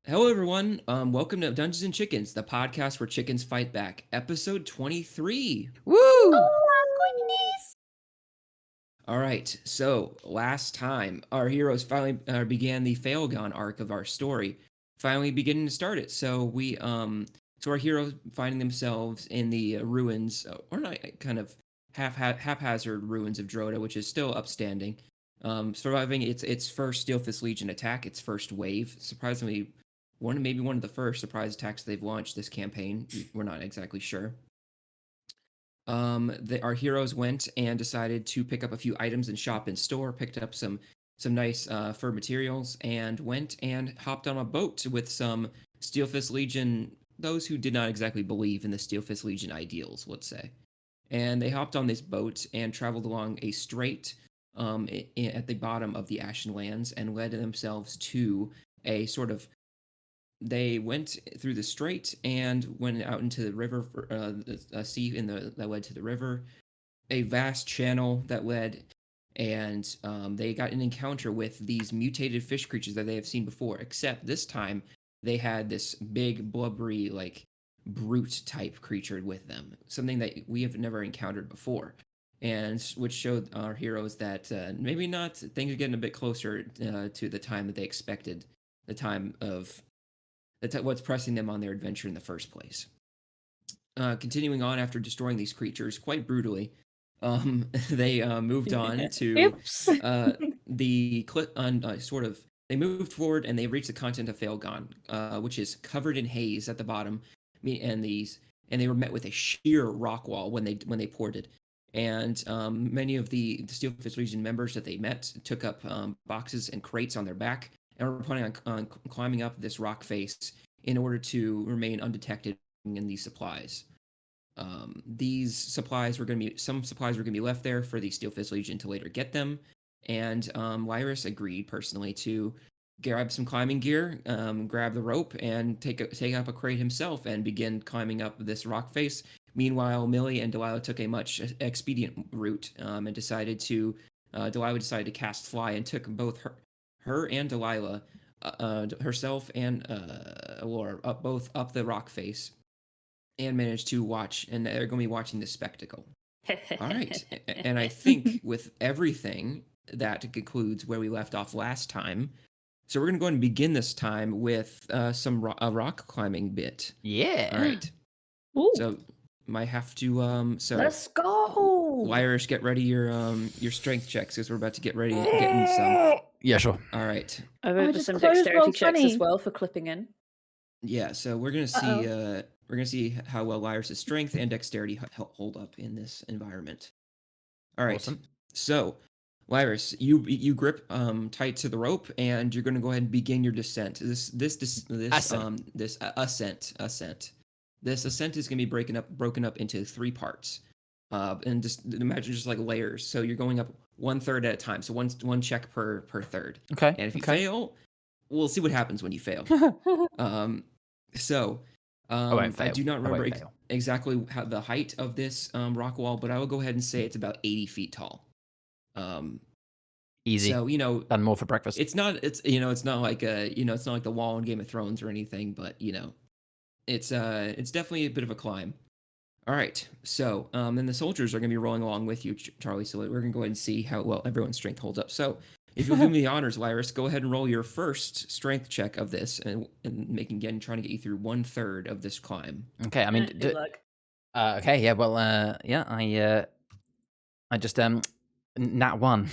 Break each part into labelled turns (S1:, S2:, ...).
S1: Hello, everyone. Welcome to Dungeons and Chickens, the podcast where chickens fight back, episode 23.
S2: Woo!
S3: Oh my goodness!
S1: All right. So last time, our heroes finally began the Faelgon arc of our story, finally beginning to start it. So our heroes finding themselves in the ruins, or not kind of haphazard ruins of Droda, which is still upstanding, surviving its first Steelfist Legion attack, its first wave. Surprisingly, maybe one of the first surprise attacks they've launched this campaign. We're not exactly sure. Our heroes went and decided to pick up a few items in shop and store, picked up some nice fur materials, and went and hopped on a boat with some Steelfist Legion, those who did not exactly believe in the Steelfist Legion ideals, let's say. And they hopped on this boat and traveled along a strait at the bottom of the Ashen Lands and led themselves to a sort of they went through the strait and went out into the river for a sea that led to the river, a vast channel that led, and they got an encounter with these mutated fish creatures that they have seen before. Except this time, they had this big blubbery brute type creature with them, something that we have never encountered before, and which showed our heroes that maybe not things are getting a bit closer to the time that they expected, the time of that's what's pressing them on their adventure in the first place. Continuing on after destroying these creatures quite brutally, they moved on to the sort of. They moved forward and they reached the continent of Faelgon, which is covered in haze at the bottom, and they were met with a sheer rock wall when they ported. And many of the Steelfist Legion members that they met took up boxes and crates on their back and were planning on climbing up this rock face in order to remain undetected in these supplies. These supplies were going to be left there for the Steelfist Legion to later get them, and Lyris agreed personally to grab some climbing gear, grab the rope, and take up a crate himself and begin climbing up this rock face. Meanwhile, Millie and Delilah took a much expedient route and Delilah decided to cast fly and took both her and Delilah, herself and Laura, both up the rock face, and managed to watch. And they're going to be watching this spectacle. All right, and I think with everything that concludes where we left off last time. So we're going to go ahead and begin this time with some rock climbing bit.
S2: Yeah.
S1: All right.
S3: Ooh.
S1: So might have to so
S3: Let's go.
S1: Lyrish, get ready your strength checks because we're about to get ready getting some.
S2: Yeah, sure.
S1: All right.
S3: I wrote some dexterity checks as well for clipping in.
S1: Yeah, so we're gonna see how well Lyris' strength and dexterity hold up in this environment. All right.
S2: Awesome.
S1: So, Lyris, you grip tight to the rope, and you're gonna go ahead and begin your descent. This ascent. This ascent is gonna be broken up into 3 parts. And just imagine just like layers. So you're going up 1/3 at a time. So one check per third.
S2: Okay.
S1: And if you fail, we'll see what happens when you fail. I do not remember exactly how the height of this rock wall, but I will go ahead and say it's about 80 feet tall.
S2: Easy.
S1: So
S2: done more for breakfast.
S1: It's not like the wall in Game of Thrones or anything, but it's definitely a bit of a climb. All right, so and the soldiers are going to be rolling along with you, Charlie. So we're going to go ahead and see how well everyone's strength holds up. So if you'll do me the honors, Lyris, go ahead and roll your first strength check of this, and trying to get you through 1/3 of this climb.
S2: Okay, I mean, okay, yeah, well, I just nat 1.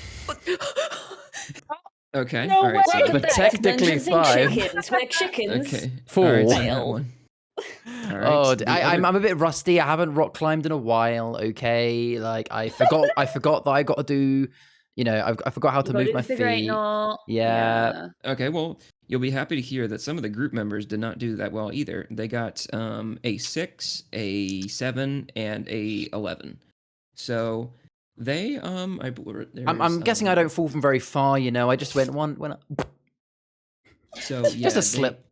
S1: Okay,
S3: no
S1: all right,
S3: way,
S2: but technically 5.
S3: Chickens. We're chickens.
S1: Okay,
S2: 4.
S1: All right, so that one. All right,
S2: I'm a bit rusty. I haven't rock climbed in a while. Okay, like I forgot that I got to do. I forgot how to move my feet. Yeah.
S1: Okay, well, you'll be happy to hear that some of the group members did not do that well either. They got a 6, a 7, and a 11. So they
S2: I'm guessing I don't fall from very far. I just went up.
S1: So yeah,
S2: just a slip.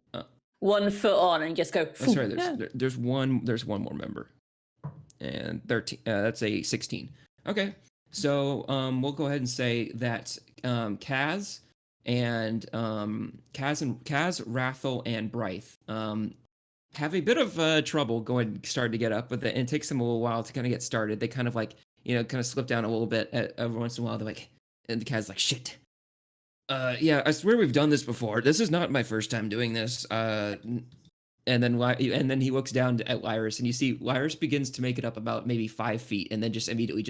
S3: 1 foot on and just go.
S1: That's right. There's one more member, and 13. That's a 16. Okay, so we'll go ahead and say that Kaz, and Kaz, Rathel, and Brythe have a bit of trouble starting to get up, but it takes them a little while to kind of get started. They kind of like, kind of slip down a little bit every once in a while. They're like, and Kaz's like, shit. Yeah, I swear we've done this before. This is not my first time doing this. And then he looks down at Lyris, and you see Lyris begins to make it up about maybe 5 feet, and then just immediately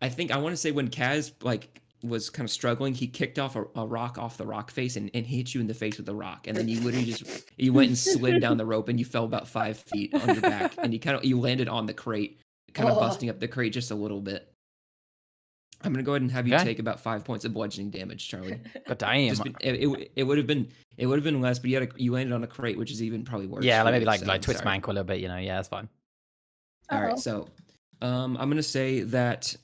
S1: I think I want to say when Kaz was kind of struggling, he kicked off a rock off the rock face and hit you in the face with the rock, and then you literally you went and slid down the rope, and you fell about 5 feet on your back, and you landed on the crate, kind of busting up the crate just a little bit. I'm gonna go ahead and have you take about 5 points of bludgeoning damage, Charlie.
S2: God damn.
S1: It would have been less, but you landed on a crate, which is even probably worse.
S2: Yeah, maybe twist my ankle a little bit, Yeah, that's fine.
S1: All right, so I'm gonna say that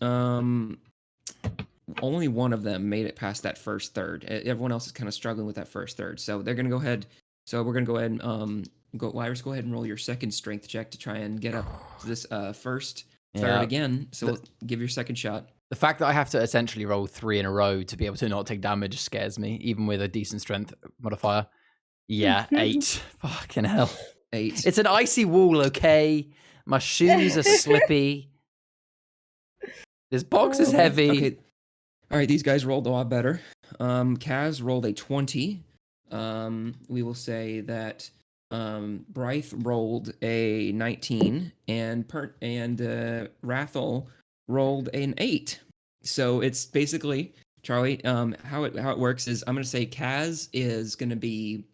S1: only one of them made it past that first third. Everyone else is kind of struggling with that first third, so they're gonna go ahead. So we're gonna go ahead and Lyris, go ahead and roll your second strength check to try and get up to this first third again. So give your second shot.
S2: The fact that I have to essentially roll 3 in a row to be able to not take damage scares me, even with a decent strength modifier. Yeah, 8. Fucking hell.
S1: 8.
S2: It's an icy wall, okay? My shoes are slippy. This box is heavy.
S1: Okay. All right, these guys rolled a lot better. Kaz rolled a 20. We will say that Brythe rolled a 19, and Rathel rolled an 8. So it's basically, Charlie, how it works is I'm going to say Kaz is going to be,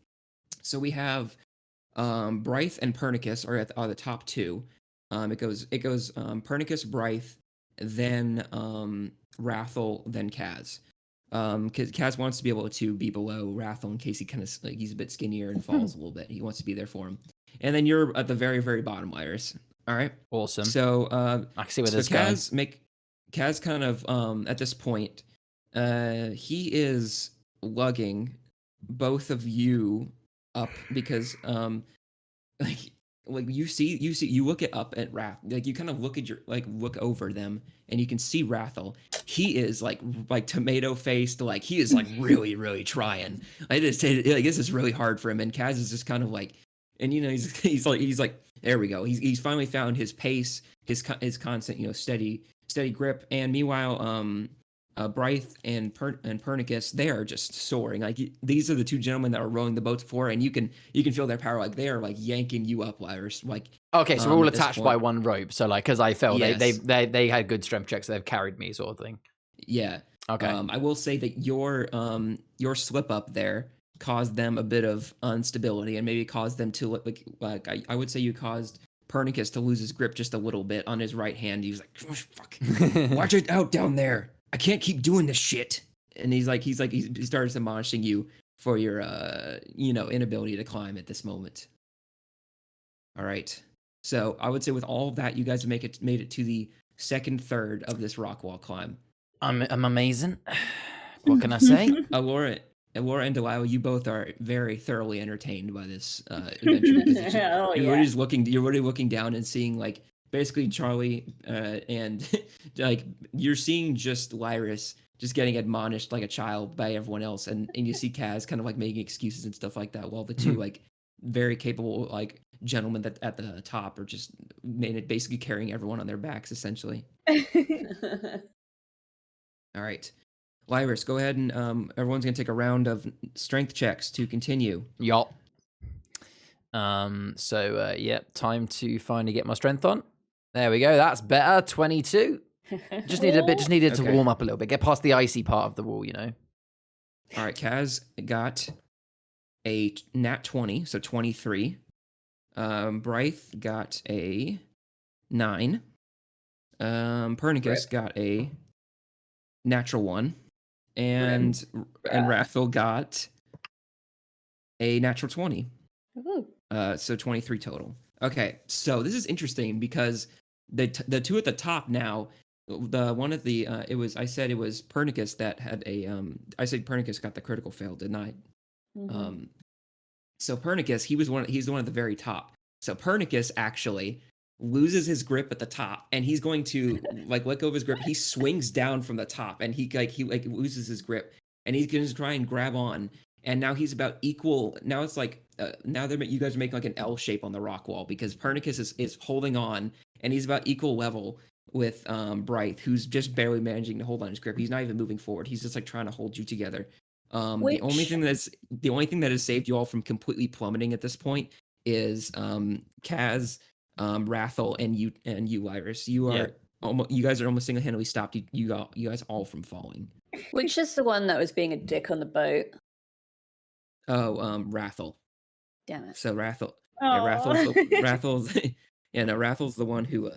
S1: so we have Brythe and Pernicus are the top two. It goes Pernicus, Brythe, then Rathel, then Kaz. Because Kaz wants to be able to be below Rathel in case he's a bit skinnier and falls a little bit. He wants to be there for him. And then you're at the very, very bottom, Lyris. All right.
S2: Awesome.
S1: So
S2: I can see where this goes.
S1: Kaz kind of at this point, he is lugging both of you up because you look up at Rath, you kind of look over them and you can see Rathel. He is like tomato faced, he is really, really trying. I just say this is really hard for him, and Kaz is just kind of and he's like there we go. He's finally found his pace, his constant steady grip, and meanwhile Brythe and Pernicus, they are just soaring. These are the two gentlemen that are rowing the boats before, and you can feel their power. They are yanking you up, Lyris.
S2: Okay, so we're all attached by one rope. So because I fell,
S1: yes.
S2: they had good strength checks. They've carried me, sort of thing.
S1: Yeah.
S2: Okay.
S1: I will say that your slip up there caused them a bit of instability, and maybe caused them to I would say you caused Pernicus to lose his grip just a little bit on his right hand. He was like, oh, fuck, watch it out down there. I can't keep doing this shit. And he starts admonishing you for your inability to climb at this moment. All right. So I would say with all of that, you guys have made it to the second third of this rock wall climb.
S2: I'm amazing. What can I say?
S1: Laura and Delilah, you both are very thoroughly entertained by this adventure because you're already looking down and seeing basically Charlie and you're seeing just Lyris just getting admonished like a child by everyone else, and you see Kaz kind of making excuses and stuff like that, while the two very capable gentlemen that at the top are just basically carrying everyone on their backs essentially. All right. Lyris, go ahead and everyone's gonna take a round of strength checks to continue.
S2: Yup. Time to finally get my strength on. There we go. That's better. 22. Just needed to warm up a little bit. Get past the icy part of the wall, All
S1: right, Kaz got a nat 20, so 23. Brythe got a 9. Pernicus got a natural 1. And Rathel got a natural 20. So 23 total. Okay, so this is interesting because the two at the top now, the one at the I said it was Pernicus that had a I said Pernicus got the critical fail, didn't I? Mm-hmm. So Pernicus, he's the one at the very top. So Pernicus actually loses his grip at the top, and he's going to like let go of his grip. He swings down from the top, and he loses his grip, and he's going to try and grab on. And now he's about equal. Now it's like now you guys are making like an L shape on the rock wall because Pernicus is holding on, and he's about equal level with Brythe, who's just barely managing to hold on his grip. He's not even moving forward. He's just like trying to hold you together. The only thing that has saved you all from completely plummeting at this point is Kaz, Rathel, and you Lyris. You guys are almost single-handedly stopped you guys all from falling.
S3: Which is the one that was being a dick on the boat?
S1: Oh, Rathel.
S3: Damn it.
S1: So Rathel.
S4: Oh.
S1: Yeah, Rathel's Rathel's the one who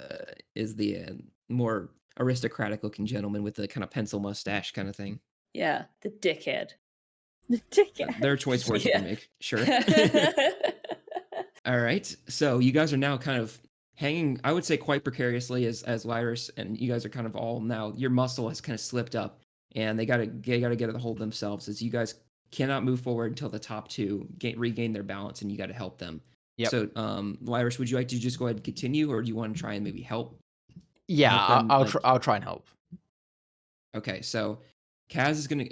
S1: is the more aristocratic looking gentleman with the kind of pencil mustache kind of thing.
S3: Yeah, the dickhead.
S4: The dickhead.
S1: There are choice words you can make, sure. All right, so you guys are now kind of hanging, I would say, quite precariously as Lyris, and you guys are kind of all now. Your muscle has kind of slipped up, and they gotta get a hold of themselves as you guys cannot move forward until the top two regain their balance, and you got to help them.
S2: Yep.
S1: So, Lyris, would you like to just go ahead and continue, or do you want to try and maybe help?
S2: Yeah, I'll try and help.
S1: Okay, so Kaz is gonna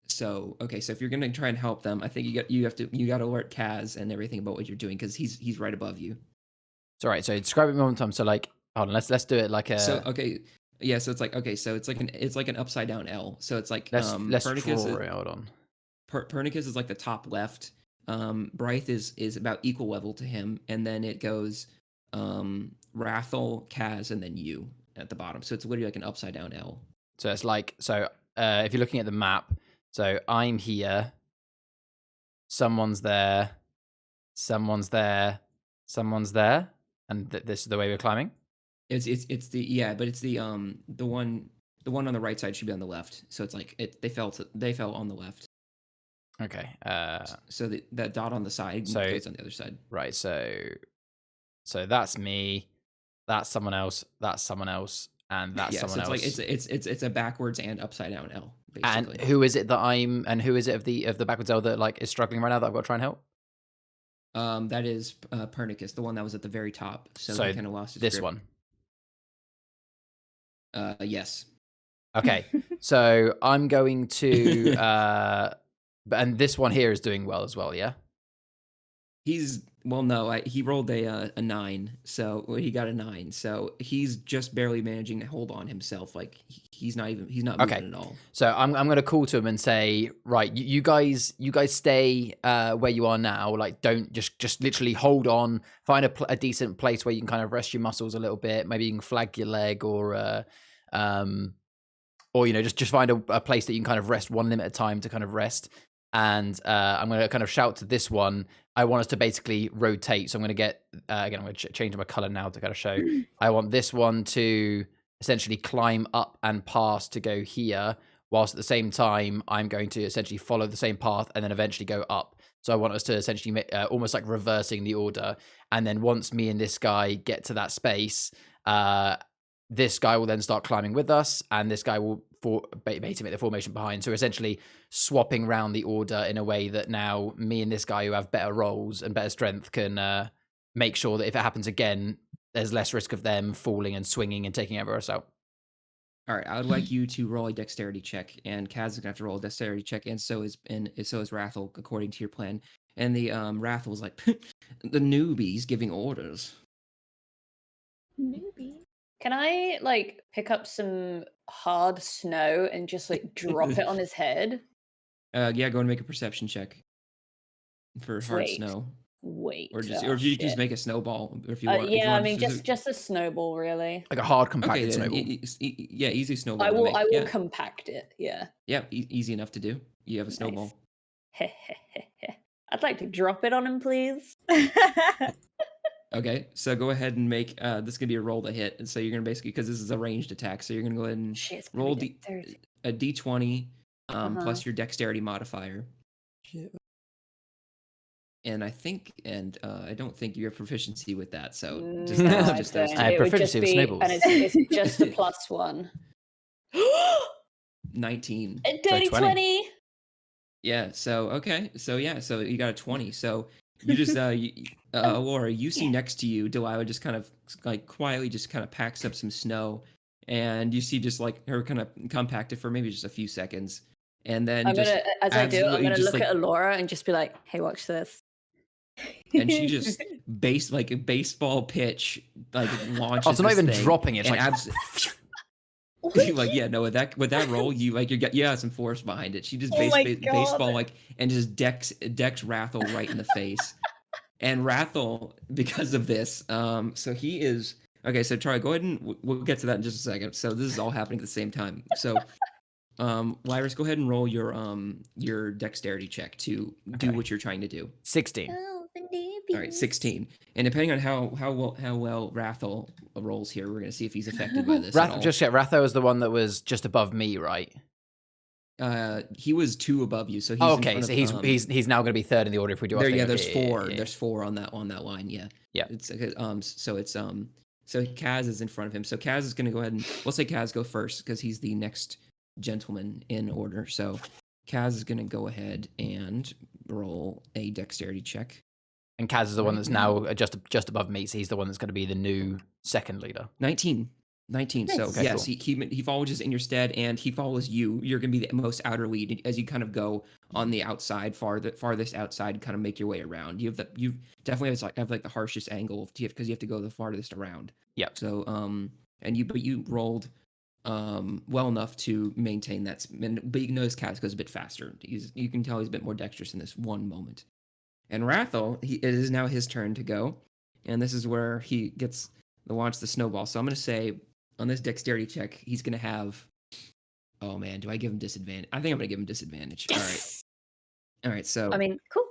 S1: so if you're gonna try and help them, I think you got to alert Kaz and everything about what you're doing because he's right above you.
S2: It's all right. So describe it one more time. So like, hold on, let's do it like a.
S1: So okay, yeah. So it's like it's like an upside down L. So it's like
S2: let's
S1: Pernicus
S2: draw it. Hold on.
S1: Pernicus is like the top left. Brythe is about equal level to him, and then it goes Rathel, Kaz, and then you at the bottom. So it's literally like an upside down L.
S2: So it's like if you're looking at the map, so I'm here, someone's there, someone's there, someone's there, and this is the way we're climbing.
S1: It's but it's the one on the right side should be on the left. So it's like they fell on the left.
S2: Okay.
S1: So that dot on the side goes on the other side.
S2: Right. So that's me. That's someone else. That's someone else. And that's someone else.
S1: It's like it's a backwards and upside down L, basically.
S2: And who is it and who is it of the backwards L that like is struggling right now that I've got to try and help?
S1: That is Pernicus, the one that was at the very top. So he kind of lost his
S2: this
S1: grip.
S2: one.
S1: Yes.
S2: Okay. So I'm going to and this one here is doing well as well, yeah?
S1: He rolled a 9, so he got a 9. So he's just barely managing to hold on himself. Like he's not moving at all.
S2: So I'm going to call to him and say, right, you guys stay where you are now. Like don't just literally hold on. Find a decent place where you can kind of rest your muscles a little bit. Maybe you can flag your leg or just find a place that you can kind of rest one limit at a time to kind of rest. And I'm going to kind of shout to this one. I want us to basically rotate. So I'm going to get, again, I'm going to change my color now to kind of show. I want this one to essentially climb up and pass to go here, whilst at the same time, I'm going to essentially follow the same path and then eventually go up. So I want us to essentially make, almost like reversing the order. And then once me and this guy get to that space, this guy will then start climbing with us, and this guy will basically make the formation behind. So essentially swapping around the order in a way that now me and this guy who have better rolls and better strength can make sure that if it happens again, there's less risk of them falling and swinging and taking over us out.
S1: All right, I would like you to roll a dexterity check, and Kaz is gonna have to roll a dexterity check, and so is Rathel, according to your plan. And the Rathel was like, the newbie's giving orders.
S4: Newbie.
S3: Can I like pick up some hard snow and just like drop it on his head?
S1: Yeah, go and make a perception check for hard snow.
S3: Wait.
S1: Or if you just make a snowball if you want.
S3: Yeah, I mean just a snowball, really.
S2: Like a hard compacted snowball.
S1: Yeah, easy snowball.
S3: I will compact it. Yeah.
S1: Yeah, easy enough to do. You have a snowball.
S3: I'd like to drop it on him, please.
S1: Okay, so go ahead and make this is gonna be a roll to hit. And so you're gonna basically, because this is a ranged attack, so you're gonna go ahead and roll a d20 plus your dexterity modifier.
S5: Shit.
S1: And I don't think you have proficiency with that. So just
S3: those two.
S2: I have proficiency with snowballs.
S3: And it's just a +1.
S1: 19.
S3: A dirty 20.
S1: Yeah. So okay. So yeah. So you got a 20. So you just Laura, you see next to you Delilah just kind of like quietly just kind of packs up some snow, and you see just like her kind of compact it for maybe just a few seconds, and then
S3: I'm
S1: just
S3: gonna, as I do, I'm
S1: absolutely
S3: gonna
S1: just
S3: look
S1: like,
S3: at Alora and just be like, "Hey, watch this."
S1: and she just like a baseball pitch like launches
S2: Oh, so not
S1: this
S2: even
S1: thing,
S2: dropping it. It's
S1: and
S2: like
S1: like yeah, no, with that roll, you like you got some force behind it. She just
S4: Oh my
S1: baseball
S4: God.
S1: like and just decks Rathel right in the face. And Rathel, because of this, so he is okay. So Charlie, go ahead and we'll get to that in just a second. So this is all happening at the same time. So, Lyris, go ahead and roll your dexterity check to do
S2: Okay.
S1: what you're trying to do.
S2: 16.
S4: Oh, the
S1: All right, 16. And depending on how well Rathel rolls here, we're gonna see if he's affected by this at all.
S2: Just check. Ratho is the one that was just above me, right?
S1: He was 2 above you, so he's
S2: Oh,
S1: in
S2: okay,
S1: front
S2: so
S1: of,
S2: he's now going to be third in the order if we do our
S1: there.
S2: thing.
S1: Yeah,
S2: Okay,
S1: there's 4.
S2: yeah.
S1: There's 4 on that line. Yeah.
S2: Yeah.
S1: It's so it's so Kaz is in front of him. So Kaz is going to go ahead and we'll say Kaz go first because he's the next gentleman in order. So Kaz is going to go ahead and roll a dexterity check.
S2: And Kaz is the one
S1: Right
S2: that's
S1: now.
S2: now just above me, so he's the one that's going to be the new second leader.
S1: 19. So
S2: Okay,
S1: yes,
S2: cool.
S1: he follows in your stead, and he follows you. You're gonna be the most outer lead as you kind of go on the outside, farthest outside, kind of make your way around. You definitely have like the harshest angle because you have to go the farthest around.
S2: Yep.
S1: So but you rolled well enough to maintain that. But you notice Kaz goes a bit faster. You can tell he's a bit more dexterous in this one moment. And Rathel, it is now his turn to go, and this is where he gets to launch the snowball. So I'm gonna say, on this dexterity check, he's going to have... Oh, man, do I give him disadvantage? I think I'm going to give him disadvantage. All right, so...
S2: Oh.
S3: I mean, cool.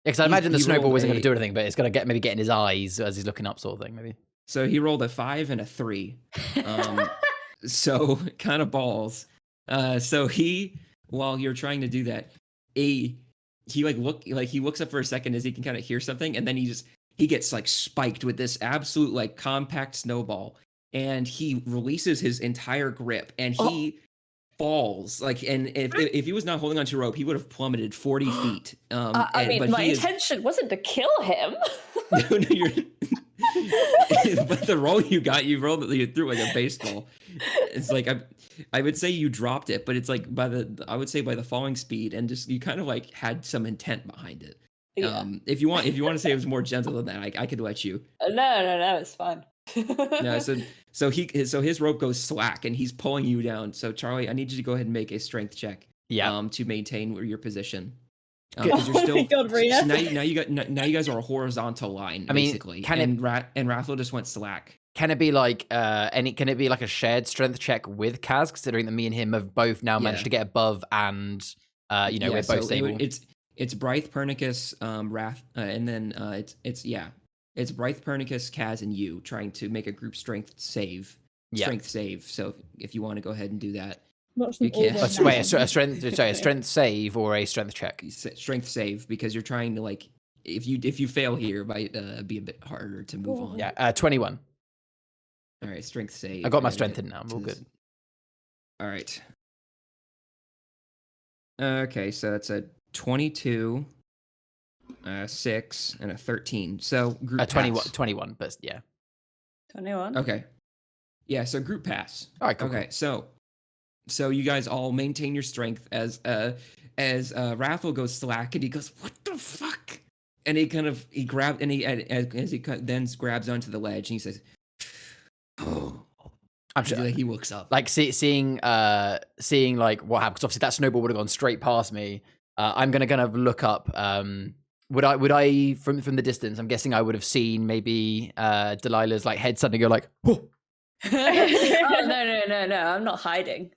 S2: Yeah, because I imagine the
S1: he
S2: snowball
S1: rolled
S2: wasn't going
S1: a-
S2: to do anything, but it's going to maybe get in his eyes as he's looking up, sort of thing, maybe.
S1: So he rolled a 5 and a 3. So kind of balls. So while you're trying to do that, he looks up for a second as he can kind of hear something, and then he gets like spiked with this absolute like compact snowball, and he releases his entire grip, and he falls like, and if he was not holding onto a rope, he would have plummeted 40 feet.
S3: I mean,
S1: but
S3: my
S1: he is
S3: intention wasn't to kill him.
S1: no, but the roll you threw like a baseball. It's like I would say you dropped it, but it's like by the falling speed, and just you kind of like had some intent behind it.
S3: Yeah.
S1: If you want to say it was more gentle than that, I could let you.
S3: No, it's fine.
S1: No, so his rope goes slack and he's pulling you down. So Charlie, I need you to go ahead and make a strength check.
S2: Yeah.
S1: To maintain your position.
S2: Good.
S1: Because you're
S4: Oh
S1: still
S4: my God, Rena.
S1: so now you guys are a horizontal line,
S2: I mean,
S1: basically.
S2: can
S1: and Rathel just went slack.
S2: Can it be like can it be like a shared strength check with Kaz, considering that me and him have both now managed to get above, and we're both
S1: so
S2: stable?
S1: It's Brythe, Pernicus, Wrath, and then it's Brythe, Pernicus, Kaz, and you trying to make a group strength save.
S2: Yeah.
S1: Strength save. So if you want to go ahead and do that,
S4: Watch
S1: You
S4: them all
S1: can't.
S4: run
S2: Wait,
S4: down.
S2: a strength save or a strength check?
S1: strength save, because you're trying to like, if you fail here, it might be a bit harder to move on.
S2: Yeah, 21.
S1: All right, strength save.
S2: I got my
S1: and
S2: strength
S1: get
S2: in now. I'm
S1: to
S2: all
S1: this-
S2: good.
S1: All right. Okay, so that's a 22, 6, and a 13. So group
S2: 21,
S1: pass.
S2: 21, but yeah.
S3: 21.
S1: Okay. Yeah, so group pass.
S2: All right, cool.
S1: Okay, so you guys all maintain your strength as Rathel goes slack and he goes, "What the fuck?" And he grabs then grabs onto the ledge and he says, "Oh."
S2: I'm sure.
S1: Like he looks up.
S2: Like seeing like what happened, because obviously that snowball would have gone straight past me. I'm gonna kind of look up. Would I from the distance? I'm guessing I would have seen maybe Delilah's like head suddenly go like, "Whoa."
S3: Oh, no! I'm not hiding.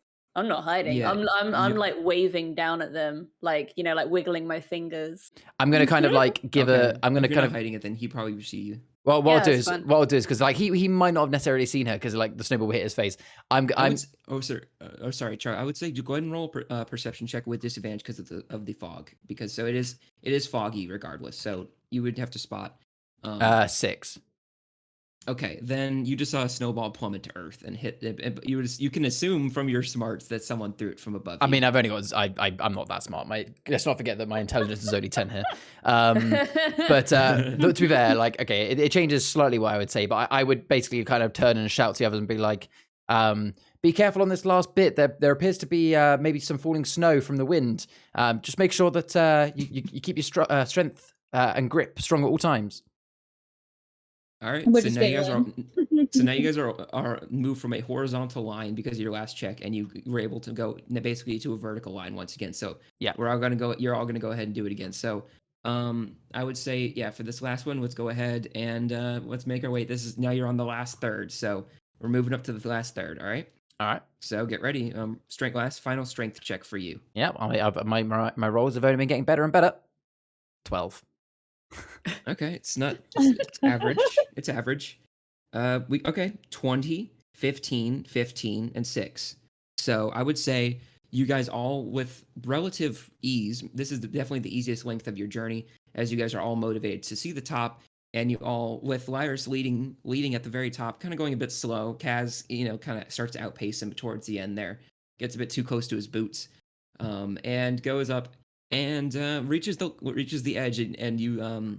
S1: Yeah,
S3: I'm like waving down at them, like like wiggling my fingers.
S2: I'm gonna kind of like give
S1: Okay,
S2: I'm gonna
S1: if you're
S2: kind
S1: not
S2: of
S1: hiding it, then he probably will see you.
S2: well,
S3: Yeah, it's fine.
S2: what I'll do is because like he might not have necessarily seen her because like the snowball hit his face.
S1: Sorry, Charlie. I would say go ahead and roll a perception check with disadvantage because of the fog, because so it is foggy regardless. So you would have to spot.
S2: 6.
S1: Okay, then you just saw a snowball plummet to Earth and hit. You can assume from your smarts that someone threw it from above.
S2: I
S1: you.
S2: mean, I've only got. I'm not that smart. Let's not forget that my intelligence is only 10 here. But to be fair, like, okay, it changes slightly what I would say, but I would basically kind of turn and shout to the others and be like, be careful on this last bit. There appears to be maybe some falling snow from the wind. Just make sure that you keep your strength and grip strong at all times.
S1: All right,
S4: We're
S1: so
S4: just
S1: now you guys are.
S4: giggling.
S1: So now you guys are moved from a horizontal line because of your last check, and you were able to go basically to a vertical line once again. So
S2: Yeah.
S1: we're all gonna go. You're all gonna go ahead and do it again. So I would say for this last one, let's go ahead and let's make our way. This is now you're on the last third, so we're moving up to the last third. All right.
S2: All right.
S1: So get ready. Final strength check for you.
S2: Yeah. My rolls have only been getting better and better. 12.
S1: Okay, it's average. It's average. 20, 15, 15, and 6. So I would say you guys all with relative ease. This is definitely the easiest length of your journey, as you guys are all motivated to see the top, and you all with Lyris leading at the very top, kind of going a bit slow. Kaz, kind of starts to outpace him towards the end there, gets a bit too close to his boots, and goes up and reaches the edge, and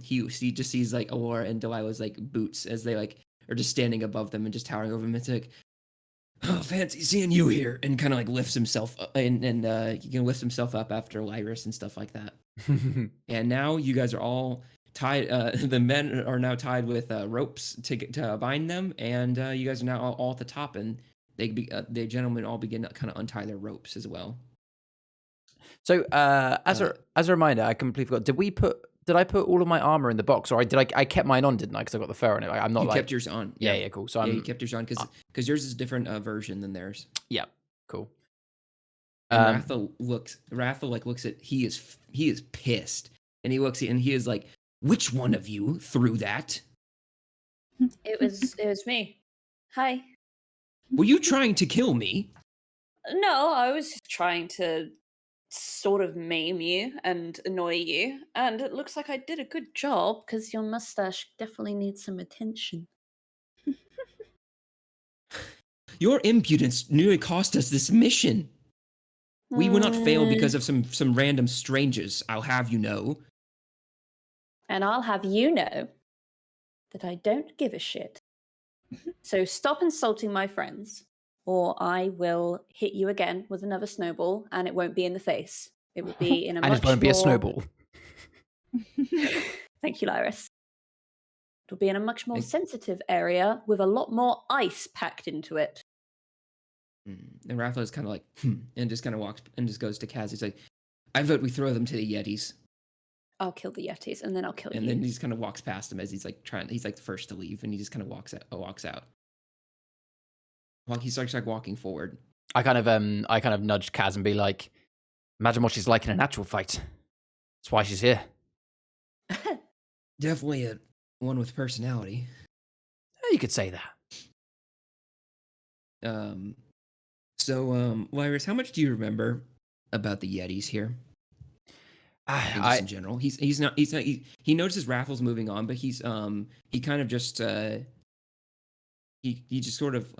S1: he just sees like Alora and Delilah's like boots as they like are just standing above them and just towering over him. It's like, oh, fancy seeing you here, and kind of like lifts himself up, and he can lift himself up after Lyris and stuff like that. And now you guys are all tied. The men are now tied with ropes to bind them, and you guys are now all at the top, and the gentlemen all begin to kind of untie their ropes as well.
S2: So as a reminder, I completely forgot. Did I put all of my armor in the box, or I kept mine on, didn't I? Because I got the fur on it. Like, I'm not.
S1: You kept yours on.
S2: Yeah, cool. So
S1: you kept yours on because yours is a different version than theirs.
S2: Yeah, cool.
S1: And Rathel looks at he is pissed, and he looks at and he is like, which one of you threw that?
S3: It was me. Hi.
S1: Were you trying to kill me?
S3: No, I was just trying to sort of maim you and annoy you, and it looks like I did a good job because your mustache definitely needs some attention.
S1: Your impudence nearly cost us this mission. We will not fail because of some random strangers, I'll have you know.
S3: And I'll have you know that I don't give a shit. So stop insulting my friends, or I will hit you again with another snowball, and it won't be in the face. It will be in a
S2: and it won't be a snowball.
S3: Thank you, Lyris. It'll be in a much more sensitive area with a lot more ice packed into it.
S1: And Rathel is kind of like, and just kind of walks and just goes to Kaz. He's like, I vote we throw them to the Yetis.
S3: I'll kill the Yetis, and then I'll kill you.
S1: And then he just kind of walks past him as he's like the first to leave, and he just kind of walks out. He starts like walking forward.
S2: I kind of nudged Kaz and be like, imagine what she's like in an actual fight. That's why she's here.
S1: Definitely one with personality.
S2: You could say that.
S1: So, Lyris, how much do you remember about the Yetis here? In general, he notices Raffles moving on, but he kind of just he just sort of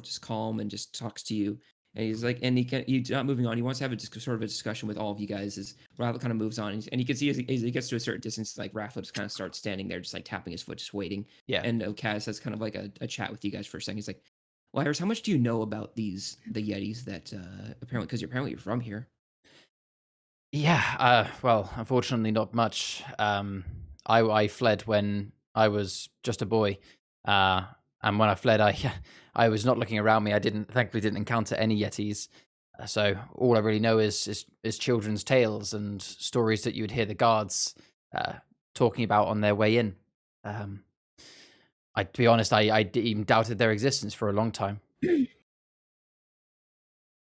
S1: just calm and just talks to you, and he's like, and he's not moving on. He wants to have a discussion with all of you guys as Raffles kind of moves on, and you can see as he gets to a certain distance, like Raffles just kind of starts standing there, just like tapping his foot, just waiting.
S2: Yeah.
S1: And Kaz has kind of like a chat with you guys for a second. He's like, Lyris, how much do you know about the Yetis that apparently you're from here?
S2: Yeah, well, unfortunately not much. I fled when I was just a boy. And when I fled, I was not looking around me. Thankfully didn't encounter any Yetis. So all I really know is children's tales and stories that you would hear the guards talking about on their way in. To be honest, I even doubted their existence for a long time.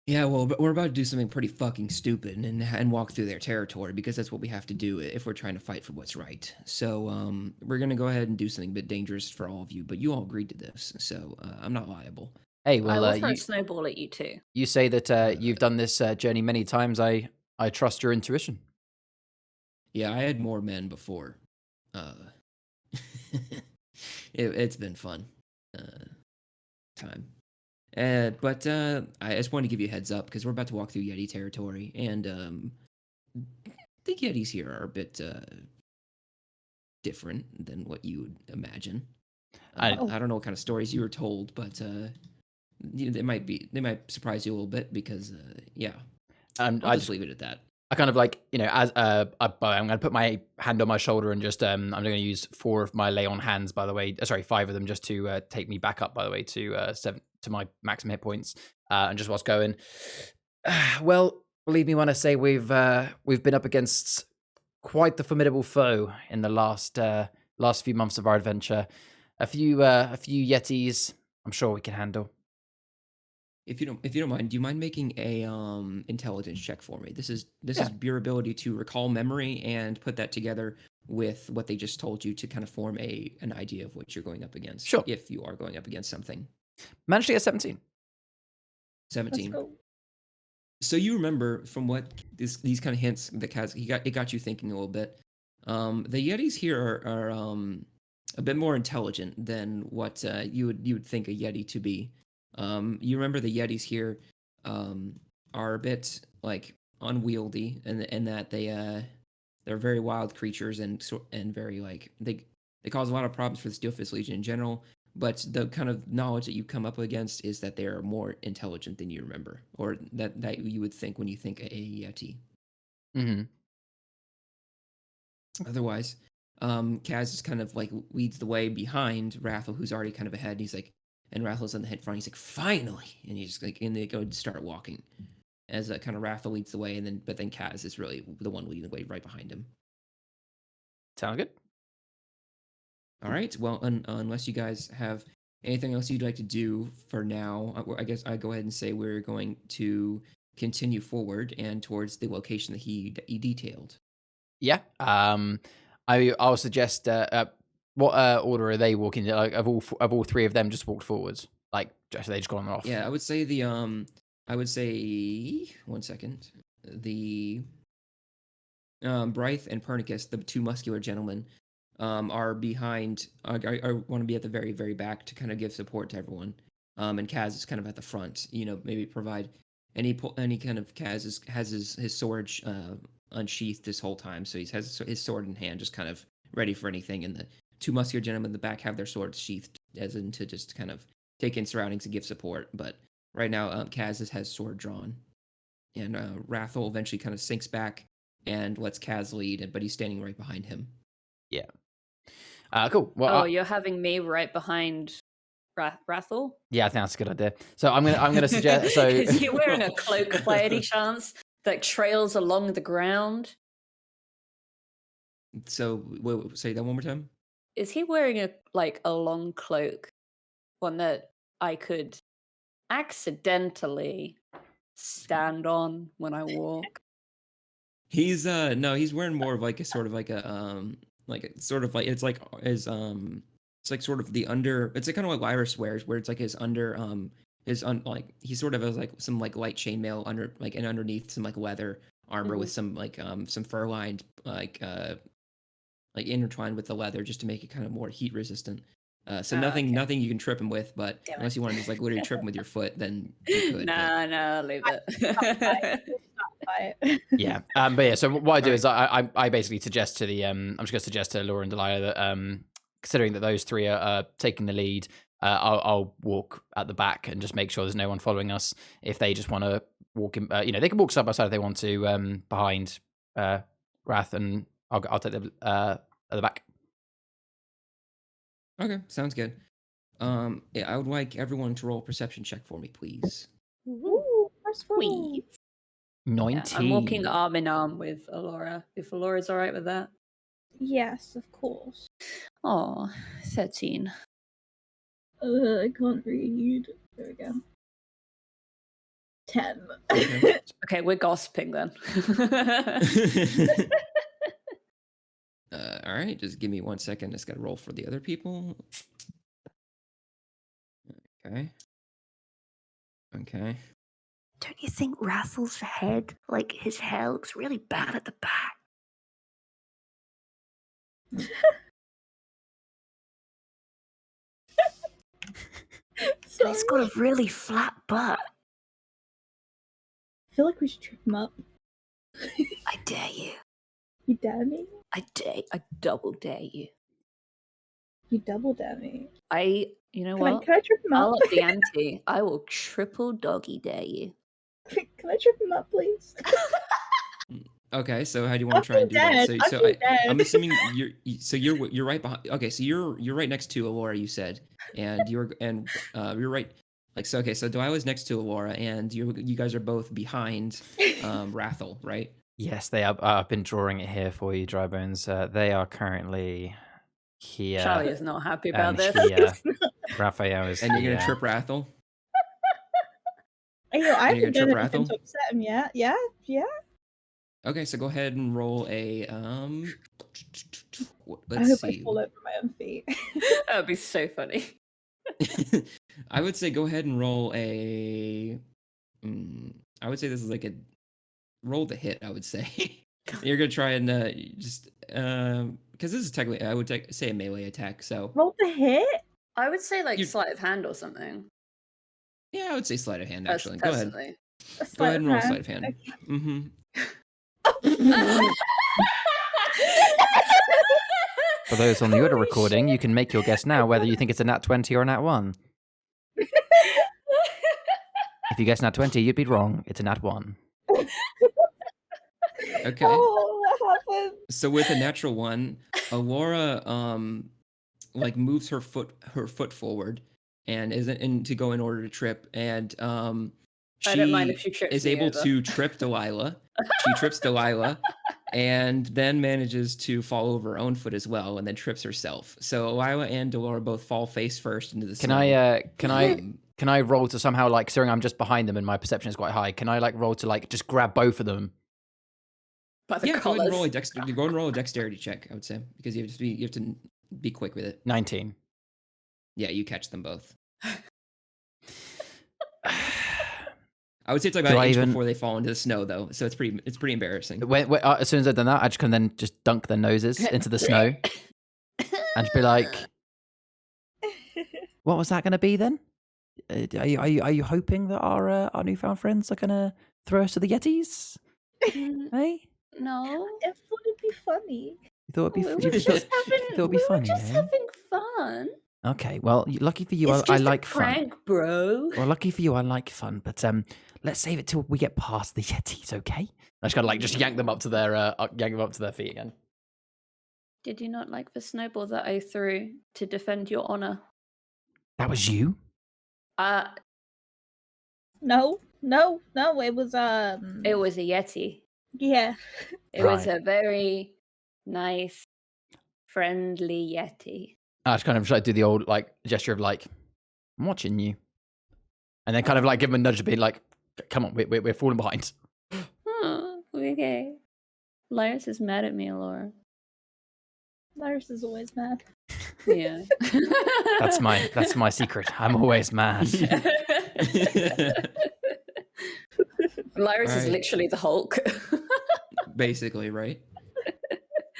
S1: Yeah, well, but we're about to do something pretty fucking stupid and walk through their territory, because that's what we have to do if we're trying to fight for what's right. So we're going to go ahead and do something a bit dangerous for all of you, but you all agreed to this, so I'm not liable.
S2: Hey, well,
S3: I will throw a snowball at you too.
S2: You say that you've done this journey many times. I trust your intuition.
S1: Yeah, I had more men before. It's been fun time. But I just wanted to give you a heads up because we're about to walk through Yeti territory, and the Yetis here are a bit different than what you would imagine. I don't know what kind of stories you were told, but they might surprise you a little bit because yeah. I'll just leave it at that.
S2: I kind of like, as I'm going to put my hand on my shoulder and just I'm going to use 4 of my lay on hands, by the way. Sorry, 5 of them just to take me back up, by the way, to 7 to my maximum hit points. And just what's going. Well, believe me when I say we've been up against quite the formidable foe in the last few months of our adventure. A few Yetis, I'm sure we can handle.
S1: If you don't mind, do you mind making a intelligence check for me? This is your ability to recall memory and put that together with what they just told you to kind of form an idea of what you're going up against.
S2: Sure.
S1: If you are going up against something.
S2: Managed to get 17.
S1: 17. So you remember from what these kind of hints that it got you thinking a little bit. The Yetis here are a bit more intelligent than what you would think a Yeti to be. You remember the Yetis here are a bit like unwieldy, and that they're very wild creatures and very like they cause a lot of problems for the Steelfist Legion in general. But the kind of knowledge that you come up against is that they are more intelligent than you remember, or that you would think when you think a Yeti.
S2: Mm-hmm.
S1: Otherwise, Kaz just kind of like leads the way behind Rathel, who's already kind of ahead. And he's like, and Rathel's in the head front. He's like, finally, and he's like, and they go to start walking, as kind of Rathel leads the way, but then Kaz is really the one leading the way right behind him.
S2: Sound good?
S1: All right. Well, unless you guys have anything else you'd like to do for now, I guess I go ahead and say we're going to continue forward and towards the location that he detailed.
S2: Yeah. I'll suggest. What order are they walking? Like, of all 3 of them, just walked forwards. Like, just they just gone off.
S1: Yeah, I would say one second. The Brythe and Pernicus, the 2 muscular gentlemen, are behind. I want to be at the very, very back to kind of give support to everyone. And Kaz is kind of at the front. Maybe provide any kind of Kaz has his sword unsheathed this whole time, so he has his sword in hand, just kind of ready for anything. And the 2 muscular gentlemen in the back have their swords sheathed, as in to just kind of take in surroundings and give support. But right now, Kaz has sword drawn, and Rathel eventually kind of sinks back and lets Kaz lead, but he's standing right behind him.
S2: Yeah. Cool. Well,
S3: you're having me right behind Rathel?
S2: Yeah, I think that's a good idea. So I'm gonna suggest. So
S3: is he wearing a cloak by any chance that trails along the ground?
S1: So wait, say that one more time.
S3: Is he wearing a long cloak, one that I could accidentally stand on when I walk?
S1: He's no, he's wearing more of like a sort of like a sort of like it's like his it's like sort of the under, it's like kind of like Iris wears, where it's like his under like he sort of has like some like light chainmail under, like, and underneath some like leather armor with some like some fur lined like intertwined with the leather, just to make it kind of more heat resistant. So nothing you can trip him with, but unless you want to just like literally trip him with your foot, then you could.
S3: No, leave it.
S2: Yeah. But yeah, so what I do is I basically suggest to the I'm just gonna suggest to Laura and Delilah that considering that those 3 are taking the lead, I'll walk at the back and just make sure there's no one following us. If they just want to walk in, they can walk side by side if they want to, behind Wrath, and I'll take them at the back.
S1: Okay, sounds good. Yeah, I would like everyone to roll a perception check for me, please.
S4: Ooh,
S3: Sweet.
S2: 19.
S3: Yeah, I'm walking arm in arm with Alora, if Alora's all right with that.
S4: Yes, of course.
S3: Oh, 13.
S4: I can't read. There we go. 10.
S1: Okay.
S3: Okay, we're gossiping then.
S1: All right, just give me 1 second. Just gotta roll for the other people. Okay.
S5: Don't you think Rathel's head, like his hair, looks really bad at the back? And it's got a really flat butt.
S4: I feel like we should trip him up.
S5: I dare you.
S4: You dare me?
S3: I double dare you.
S4: You double dare me.
S3: You know
S4: Can
S3: what?
S4: I trip him
S3: I'll
S4: up?
S3: up the ante. I will triple doggy dare you.
S4: Can I trip him up, please?
S1: Okay, so how do you want
S4: I'll
S1: to try and
S4: be
S1: do that?
S4: dead. I'll be dead.
S1: I'm assuming you're right behind. Okay, so you're right next to Alora. You said, and you're right. Like so. Okay, so Delilah's next to Alora, and you guys are both behind Rathel, right?
S2: Yes, they are. I've been drawing it here for you, Drybones. They are currently here.
S3: Charlie is not happy about
S2: and
S3: this.
S2: here. Raphael is
S1: And you're
S2: here.
S1: gonna trip Rathel.
S4: I
S1: you're
S4: haven't
S1: gonna
S4: done
S1: trip
S4: anything
S1: Rathel?
S4: to upset him yet. Yeah.
S1: Okay, so go ahead and roll a
S4: I
S1: Let's
S4: hope
S1: see.
S4: I fall over my own feet.
S3: That would be so funny.
S1: I would say go ahead and roll a. I would say this is like a roll to hit. I would say you're gonna try and just because this is technically I would say a melee attack. So
S4: Roll the hit?
S3: I would say like
S1: You-
S3: sleight of hand or something.
S1: yeah, I would say sleight of hand. Actually, go ahead.
S3: Personally.
S1: Go ahead and roll sleight of hand. Mm-hmm.
S2: For those on the audio recording, you can make your guess now whether you think it's a nat 20 or a nat 1. If you guess nat 20, you'd be wrong. It's a nat 1.
S1: Okay.
S4: Oh, what happened?
S1: So with a natural one, Alora like moves her foot forward and isn't in to go in order to trip, and
S3: I don't mind if she trips
S1: is
S3: me
S1: able
S3: over.
S1: to trip Delilah. She trips Delilah and then manages to fall over her own foot as well, and then trips herself. So Delilah and Delora both fall face first into the snow.
S2: Can I roll to somehow, like, considering I'm just behind them and my perception is quite high, can I like roll to like just grab both of them?
S3: By the
S1: Yeah, go ahead and
S3: collars.
S1: roll a dexterity check, I would say, because you have to be quick with it.
S2: 19.
S1: Yeah, you catch them both. I would say it's like about an inch before they fall into the snow, though, so it's pretty embarrassing.
S2: As soon as I've done that, I just can then just dunk their noses into the snow and just be like, "What was that going to be then? Are you hoping that our newfound friends are going to throw us to the Yetis? Hey,
S3: No.
S4: I thought it'd be funny.
S2: you thought it'd be
S3: We
S2: you
S3: were
S2: just
S3: just
S2: thought-
S3: having,
S2: thought it'd be
S3: we were
S2: funny,
S3: just
S2: eh?
S3: having fun.
S2: Okay, well, lucky for you,
S3: It's
S2: I
S3: just
S2: like
S3: a
S2: fun.
S3: prank, bro.
S2: Well, lucky for you, I like fun, but let's save it till we get past the Yetis, okay? I just gotta like just yank them up to their feet again.
S3: Did you not like the snowball that I threw to defend your honor?
S2: That was you?
S4: No. It was
S3: It was a Yeti.
S4: yeah.
S3: It was
S2: Right.
S3: a very nice, friendly Yeti.
S2: I just kind of try to do the old like gesture of like, I'm watching you, and then kind of like give them a nudge to be like, come on, we're falling behind.
S3: Oh, okay. Lyrus is mad at me, Laura.
S4: Lyrus is always mad.
S3: Yeah.
S2: That's my secret. I'm always mad.
S3: Lyrus is
S1: Alright.
S3: literally the Hulk.
S1: Basically, right?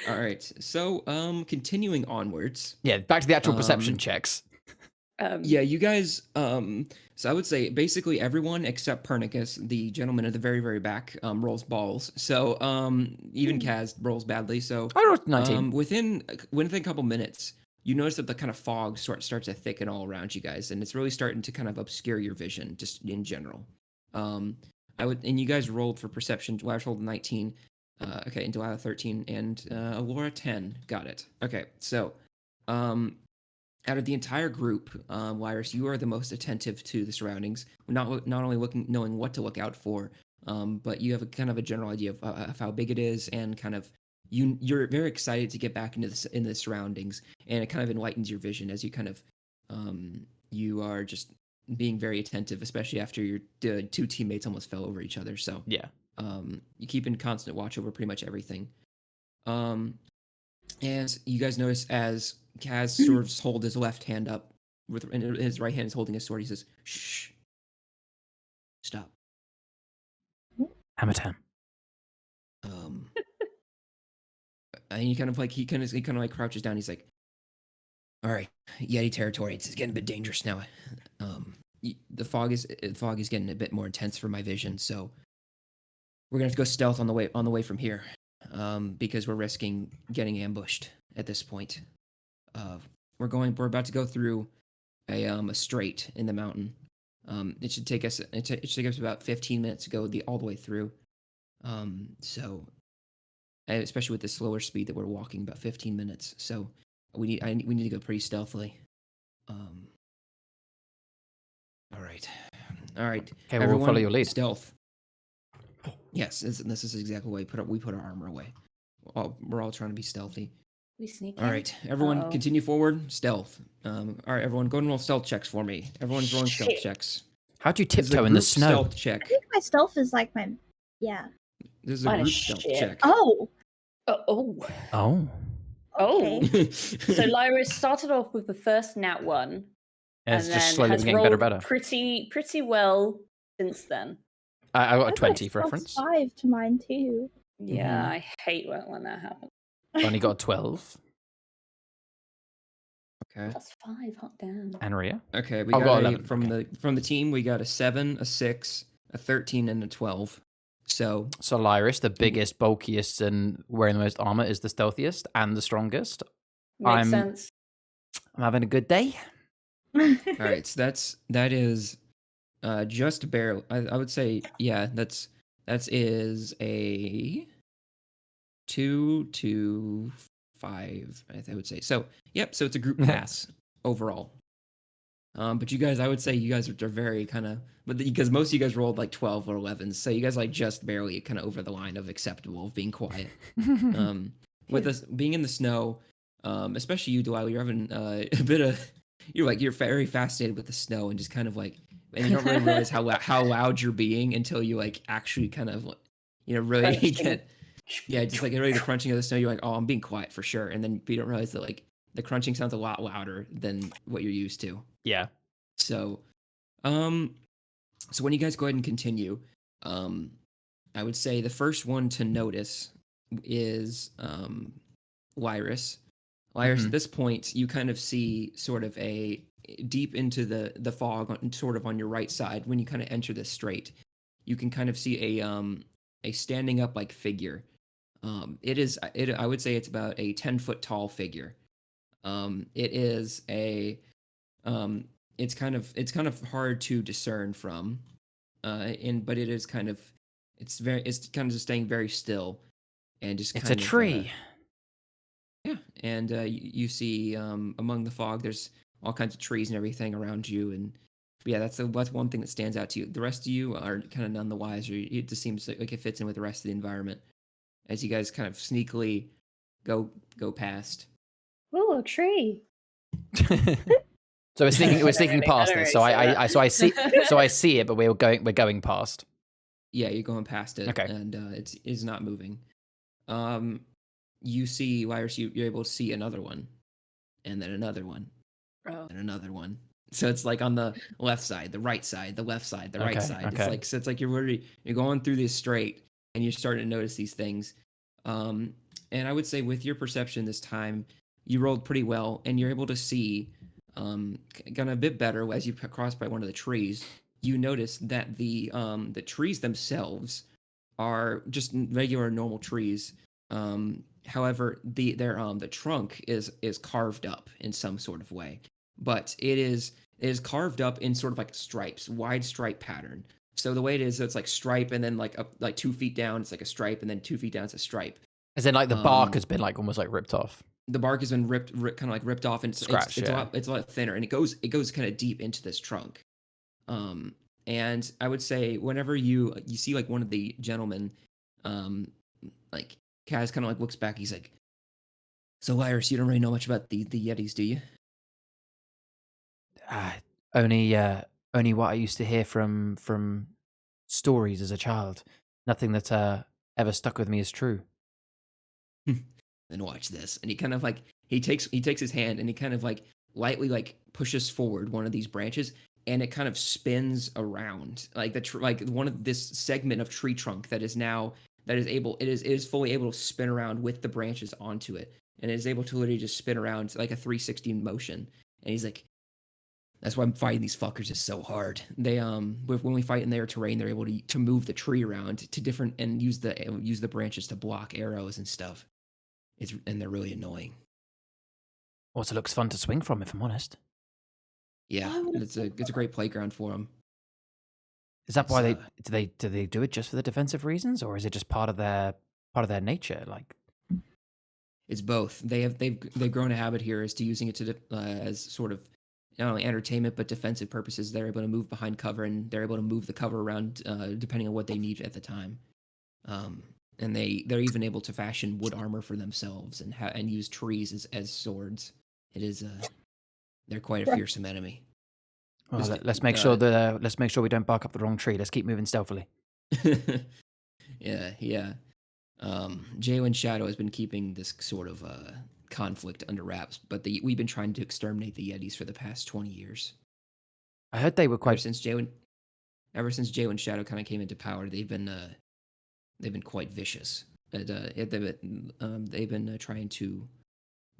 S1: All right. So, continuing onwards.
S2: Yeah, back to the actual perception
S1: Um,
S2: checks.
S1: Yeah, you guys. So I would say basically everyone except Pernicus, the gentleman at the very, very back, rolls balls. So, even Kaz rolls badly. So,
S2: I rolled 19.
S1: within a couple minutes, you notice that the kind of fog starts to thicken all around you guys, and it's really starting to kind of obscure your vision, just in general. And you guys rolled for perception. Lash rolled 19. Okay, and Delilah 13, and Alora 10. Got it. Okay, so, out of the entire group, Lyrus, you are the most attentive to the surroundings. Not only knowing what to look out for, but you have a kind of a general idea of how big it is, and kind of you're very excited to get back into the surroundings, and it kind of enlightens your vision as you kind of you are just being very attentive, especially after your two teammates almost fell over each other. So
S2: Yeah.
S1: you keep in constant watch over pretty much everything. And you guys notice as Kaz sort of holds his left hand up, and his right hand is holding his sword. He says, "Shh, stop."
S2: Hammer time.
S1: And he kind of like crouches down. He's like, "All right, Yeti territory. It's getting a bit dangerous now. the fog is getting a bit more intense for my vision, so we're gonna have to go stealth on the way from here, because we're risking getting ambushed at this point. We're about to go through a strait in the mountain. It should take us about 15 minutes to go all the way through. So especially with the slower speed that we're walking, about 15 minutes. So we need to go pretty stealthily. All right.
S2: Okay, we'll follow your lead.
S1: Stealth. Yes, this is exactly why we put our armor away. We're all trying to be stealthy.
S3: We sneak
S1: All
S3: in?
S1: right, everyone,
S3: Uh-oh.
S1: continue forward. Stealth. All right, everyone, go and roll stealth checks for me. Everyone's rolling stealth
S3: Shit.
S1: checks.
S2: How'd you
S1: This is a
S2: tiptoe in the
S1: group
S2: snow?
S1: Stealth
S4: I
S1: check.
S4: think my stealth is like my. Yeah.
S1: This is a
S3: Mine is
S1: group stealth
S3: shit.
S1: check.
S4: Oh.
S3: Oh.
S2: Oh.
S4: Okay.
S3: So Lyris started off with the first nat 1.
S2: It's
S3: and
S2: just
S3: then
S2: slowly
S3: has
S2: been getting
S3: rolled
S2: better.
S3: pretty well since then.
S2: I got a
S4: I've
S2: 20 for reference.
S4: 5 to mine too.
S3: Yeah,
S1: Mhm.
S3: I hate when that happens.
S2: Bonnie got a 12.
S1: Okay.
S3: Plus 5, hot damn.
S2: And Ria?
S1: Okay, we
S2: Oh,
S1: got
S2: got
S1: a,
S2: 11,
S1: from the team. We got a 7, a 6, a 13, and a 12. So
S2: So Lyris, the biggest, bulkiest, and wearing the most armor, is the stealthiest and the strongest.
S3: Makes sense.
S2: I'm having a good day.
S1: all right, so that is just barely. I would say that is a 2 to 5. I would say so. Yep. So it's a group pass overall. But you guys, I would say you guys are very kind of, because most of you guys rolled like 12 or 11, so you guys like just barely kind of over the line of acceptable of being quiet. With us being in the snow, especially you, Delilah, you're having a bit of, you're very fascinated with the snow and just kind of like, and you don't really realize how loud you're being until you like actually kind of, really get, just like really the crunching of the snow. You're like, oh, I'm being quiet for sure, and then you don't realize that like the crunching sounds a lot louder than what you're used to.
S2: Yeah.
S1: So, so when you guys go ahead and continue, I would say the first one to notice is Lyris. Lyris, at this point, you kind of see sort of a deep into the fog, sort of on your right side. When you kind of enter this strait, you can kind of see a standing up like figure. I would say it's about a 10-foot tall figure. It is a it's kind of hard to discern from, but it is kind of it's kind of just staying very still, and just
S2: It's
S1: kind
S2: a
S1: of,
S2: tree.
S1: and you see among the fog there's all kinds of trees and everything around you, and yeah, that's one thing that stands out to you. The rest of you are kind of none the wiser. It just seems like it fits in with the rest of the environment as you guys kind of sneakily go past.
S3: Ooh, a tree.
S2: So we're sneaking past
S3: better
S2: it. So I see it, but we're going past.
S1: Yeah, you're going past it,
S2: Okay.
S1: and it is not moving. You see, Lyris, you're able to see another one, and then another one, and another one. So it's like on the left side, the right side, the left side, the right side.
S2: Okay.
S1: It's like you're going through this straight, and you're starting to notice these things. And I would say with your perception this time, you rolled pretty well, and you're able to see, kind of a bit better as you cross by one of the trees. You notice that the trees themselves are just regular normal trees. However, the trunk is carved up in some sort of way, but it is carved up in sort of like stripes, wide stripe pattern. So the way it is, it's like stripe, and then like up like 2 feet down, it's like a stripe, and then 2 feet down, it's a stripe.
S2: As in, like the bark has been like almost like ripped off.
S1: The bark has been ripped kind of like ripped off, and
S2: Scratched,
S1: it's a lot thinner, and it goes kind of deep into this trunk. And I would say whenever you see like one of the gentlemen, like Kaz kind of like looks back, he's like, "So Lyris, you don't really know much about the Yetis, do you?"
S2: Only what I used to hear from stories as a child. Nothing that ever stuck with me as true.
S1: Then watch this, and he kind of like he takes his hand, and he kind of like lightly like pushes forward one of these branches, and it kind of spins around like like one of this segment of tree trunk that is fully able to spin around with the branches onto it, and it is able to literally just spin around like a 360 motion. And he's like, That's why fighting these fuckers is so hard. They when we fight in their terrain, they're able to move the tree around to different and use the branches to block arrows and stuff. And they're really annoying.
S2: Also looks fun to swing from, if I'm honest.
S1: Yeah, it's a great playground for them.
S2: Is that why they do it just for the defensive reasons, or is it just part of their nature? Like,
S1: it's both. They've grown a habit here as to using it to as sort of not only entertainment but defensive purposes. They're able to move behind cover and they're able to move the cover around depending on what they need at the time. And they're even able to fashion wood armor for themselves and use trees as swords. It is they're quite a fearsome enemy.
S2: Well, let's make sure we don't bark up the wrong tree. Let's keep moving stealthily.
S1: Yeah. Jalen Shadow has been keeping this sort of conflict under wraps, but we've been trying to exterminate the Yetis for the past 20 years.
S2: I heard they were quite
S1: ever since Jalen Shadow kind of came into power. They've been quite vicious. We've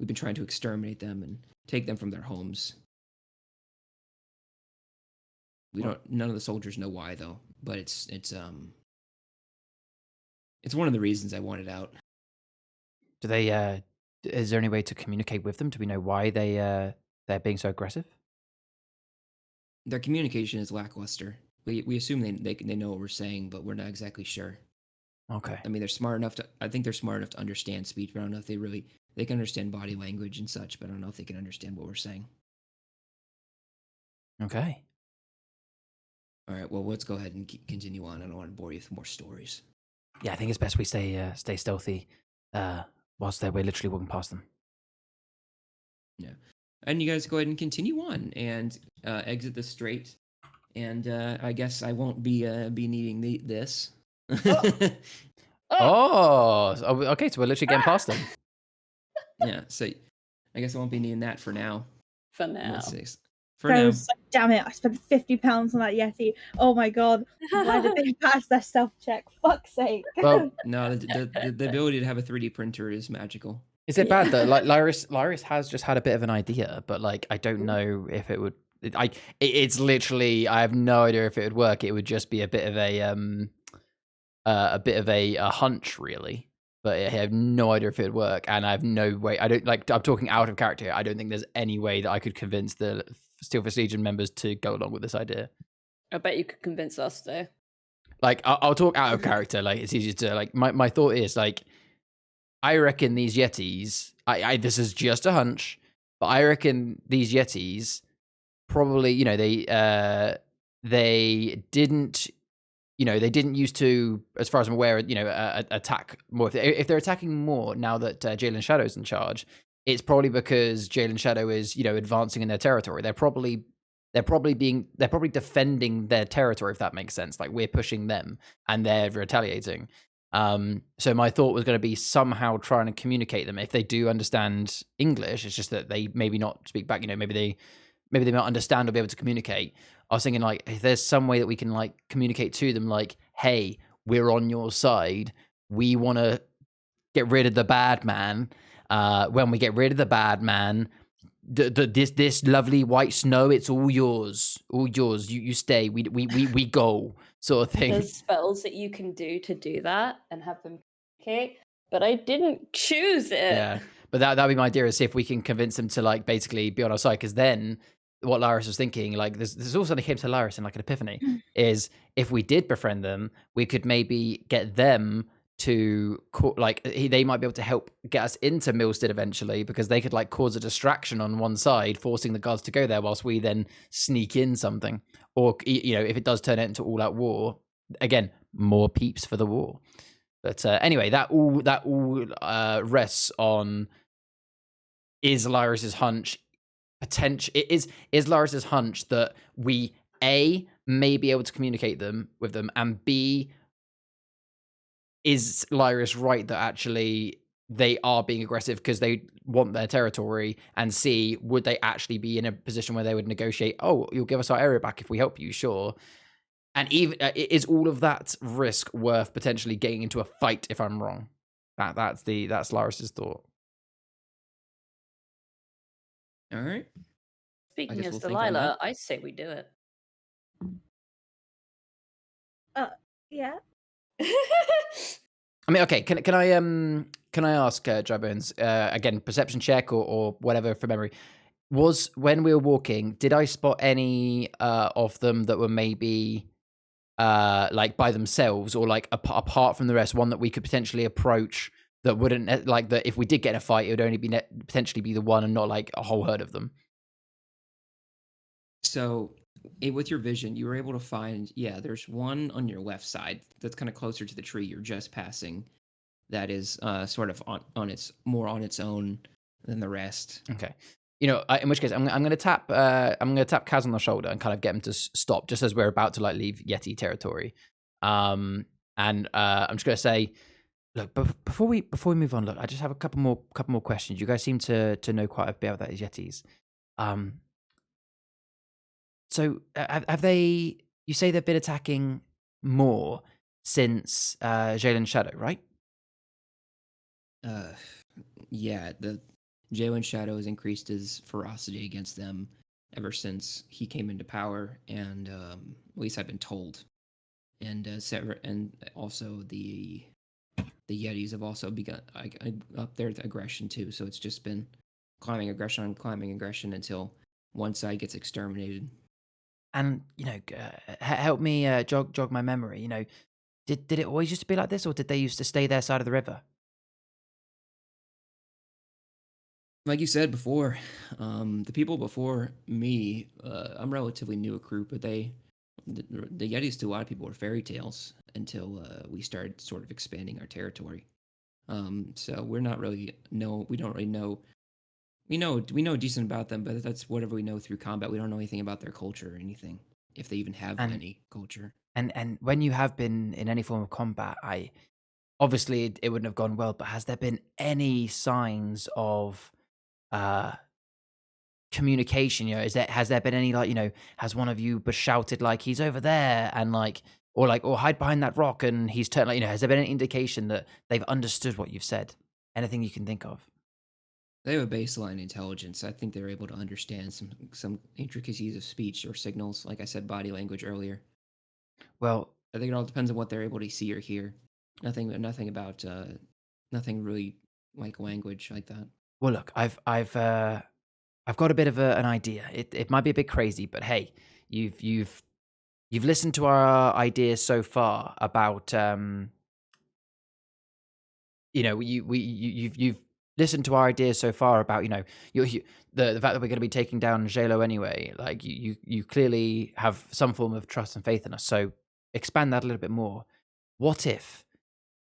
S1: been trying to exterminate them and take them from their homes. None of the soldiers know why though, but it's one of the reasons I wanted out.
S2: Do they? Is there any way to communicate with them? Do we know why they're being so aggressive?
S1: Their communication is lackluster. We assume they know what we're saying, but we're not exactly sure.
S2: Okay.
S1: I mean, I think they're smart enough to understand speech, but I don't know if they can understand body language and such, but I don't know if they can understand what we're saying.
S2: Okay.
S1: All right, well, let's go ahead and continue on. I don't want to bore you with more stories.
S2: Yeah, I think it's best we stay stealthy whilst we're literally walking past them.
S1: Yeah. And you guys go ahead and continue on and exit the strait. And I guess I won't be needing this.
S2: Oh, okay, so we're literally getting past them.
S1: Yeah, so I guess I won't be needing that for now.
S3: For now.
S1: For now.
S4: Like, damn it, I spent £50 on that Yeti. Oh my god. Why did they pass their stealth check? Fuck's sake.
S2: Well,
S1: no, the ability to have a 3D printer is magical.
S2: Is it bad that like Lyris has just had a bit of an idea, but like I don't know if it would. It's literally I have no idea if it would work. It would just be a bit of a hunch, really. But I have no idea if it would work, and I have no way. I'm talking out of character here. I don't think there's any way that I could convince the Steelfist Legion members to go along with this idea.
S3: I bet you could convince us though.
S2: Like I'll talk out of character. Like it's easier to like. My thought is like, I reckon these Yetis. This is just a hunch, but I reckon these Yetis probably, they didn't used to, as far as I'm aware, attack more. If they're attacking more now that Jalen Shadow's in charge, it's probably because Jalen Shadow is, advancing in their territory. They're probably defending their territory, if that makes sense. Like we're pushing them and they're retaliating. So my thought was going to be somehow trying to communicate them. If they do understand English, it's just that they maybe not speak back. Maybe they might understand or be able to communicate. I was thinking like, if there's some way that we can like communicate to them, like, hey, we're on your side. We want to get rid of the bad man. When we get rid of the bad man, this lovely white snow, it's all yours. You stay. We go, sort of thing.
S3: There's spells that you can do to do that and have them communicate, but I didn't choose it.
S2: Yeah, but that'd be my idea, is see if we can convince them to like basically be on our side, because then what Lyris was thinking, like there's also something came to Lyris in like an epiphany, is if we did befriend them, we could maybe get them to they might be able to help get us into Millstid eventually, because they could like cause a distraction on one side, forcing the guards to go there whilst we then sneak in something. Or if it does turn it into all-out war, again, more peeps for the war. But anyway, that all rests on, is Lyris's hunch is Lyris's hunch that we A, may be able to communicate with them, and B, is Lyris right that actually they are being aggressive because they want their territory, and C, would they actually be in a position where they would negotiate, oh, you'll give us our area back if we help you, sure. And even is all of that risk worth potentially getting into a fight if I'm wrong? That's Lyris's thought.
S1: All right.
S3: Speaking
S1: guess
S3: as
S1: we'll think on
S3: Delilah,
S1: that.
S3: I say we do it.
S4: Yeah.
S2: I mean, okay. Can I ask Dry Bones again? Perception check or whatever from memory. Was when we were walking, did I spot any of them that were maybe like by themselves or like apart from the rest? One that we could potentially approach that wouldn't like that if we did get in a fight, it would only be potentially be the one and not like a whole herd of them.
S1: So, with your vision, you were able to find, yeah, there's one on your left side that's kind of closer to the tree you're just passing. That is sort of on its more on its own than the rest.
S2: Okay. You know, in which case, I'm gonna tap Kaz on the shoulder and kind of get him to stop just as we're about to like leave Yeti territory. And I'm just gonna say, look, before we move on, look, I just have a couple more questions. You guys seem to know quite a bit about these Yetis. So have they? You say they've been attacking more since Jalen's Shadow, right?
S1: Yeah, the Jalen Shadow has increased his ferocity against them ever since he came into power, and at least I've been told. And and also the Yetis have also begun up their aggression too. So it's just been climbing aggression on climbing aggression until one side gets exterminated.
S2: And you know, help me jog my memory. You know, did it always used to be like this, or did they used to stay their side of the river?
S1: Like you said before, the people before me, I'm relatively new a group, but the Yetis to a lot of people were fairy tales until we started sort of expanding our territory. So we're not really we don't really know. We know decent about them, but that's whatever we know through combat. We don't know anything about their culture or anything, if they even have
S2: And
S1: any culture.
S2: and when you have been in any form of combat, obviously it wouldn't have gone well. But has there been any signs of uh communication? You know, has there been any like, you know, has one of you shouted like he's over there and like or hide behind that rock and he's turned, like, you know, has there been any indication that they've understood what you've said? Anything you can think of?
S1: They have a baseline intelligence. I think they're able to understand some intricacies of speech or signals, like I said, body language earlier.
S2: Well,
S1: I think it all depends on what they're able to see or hear. Nothing about nothing really like language like that.
S2: well, look, I've got a bit of an idea. It might be a bit crazy, but hey, you've listened to our ideas so far about you know, you've listened to our ideas so far about, you know, the fact that we're going to be taking down JLo anyway. Like you clearly have some form of trust and faith in us. So expand that a little bit more. What if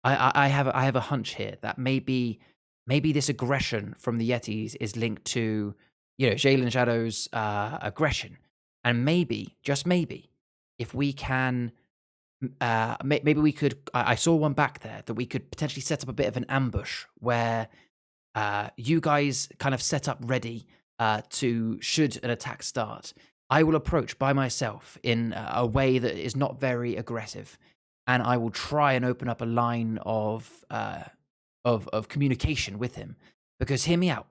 S2: I have a hunch here that maybe this aggression from the Yetis is linked to, you know, Jalen Shadow's aggression, and maybe, just maybe, if we can, maybe we could. I saw one back there that we could potentially set up a bit of an ambush where you guys kind of set up ready to should an attack start. I will approach by myself in a way that is not very aggressive, and I will try and open up a line of communication with him. Because hear me out,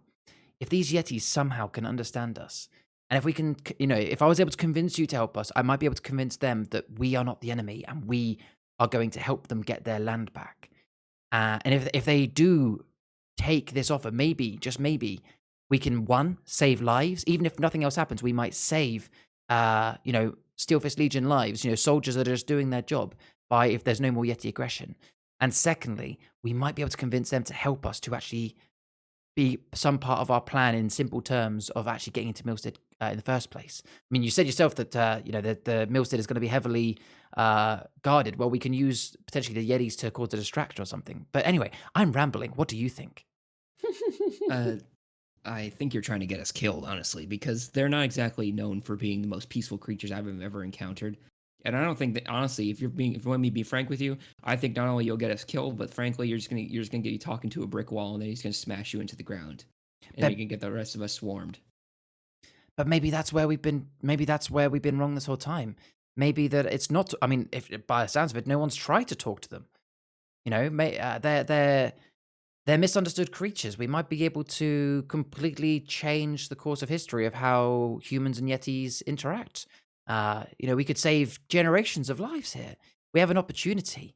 S2: if these Yetis somehow can understand us, and if we can, you know, if I was able to convince you to help us, I might be able to convince them that we are not the enemy and we are going to help them get their land back. And if they do take this offer, maybe, just maybe, we can, one, save lives. Even if nothing else happens, we might save, you know, Steelfist Legion lives, you know, soldiers that are just doing their job by if there's no more Yeti aggression. And secondly, we might be able to convince them to help us to actually be some part of our plan in simple terms of actually getting into Millstid in the first place. I mean, you said yourself that, you know, the Millstid is going to be heavily guarded. Well, we can use potentially the Yetis to cause a distraction or something. But anyway, I'm rambling. What do you think?
S1: I think you're trying to get us killed, honestly, because they're not exactly known for being the most peaceful creatures I've ever encountered. And I don't think that, honestly, if you want me to be frank with you, I think not only you'll get us killed, but frankly, you're just gonna get you talking to a brick wall, and then he's gonna smash you into the ground, and then you can get the rest of us swarmed.
S2: But maybe that's where we've been. Maybe that's where we've been wrong this whole time. Maybe that it's not. I mean, if by the sounds of it, no one's tried to talk to them. You know, they're they're misunderstood creatures. We might be able to completely change the course of history of how humans and Yetis interact. We could save generations of lives here. We have an opportunity.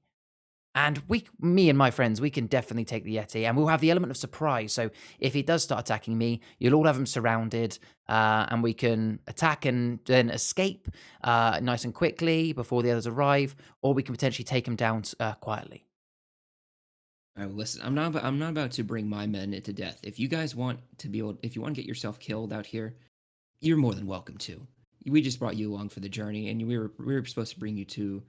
S2: And me and my friends, we can definitely take the Yeti, and we'll have the element of surprise. So if he does start attacking me, you'll all have him surrounded, and we can attack and then escape nice and quickly before the others arrive, or we can potentially take him down quietly.
S1: All right, listen, I'm not about to bring my men to death. If you guys want to if you want to get yourself killed out here, you're more than welcome to. We just brought you along for the journey, and we were supposed to bring you to.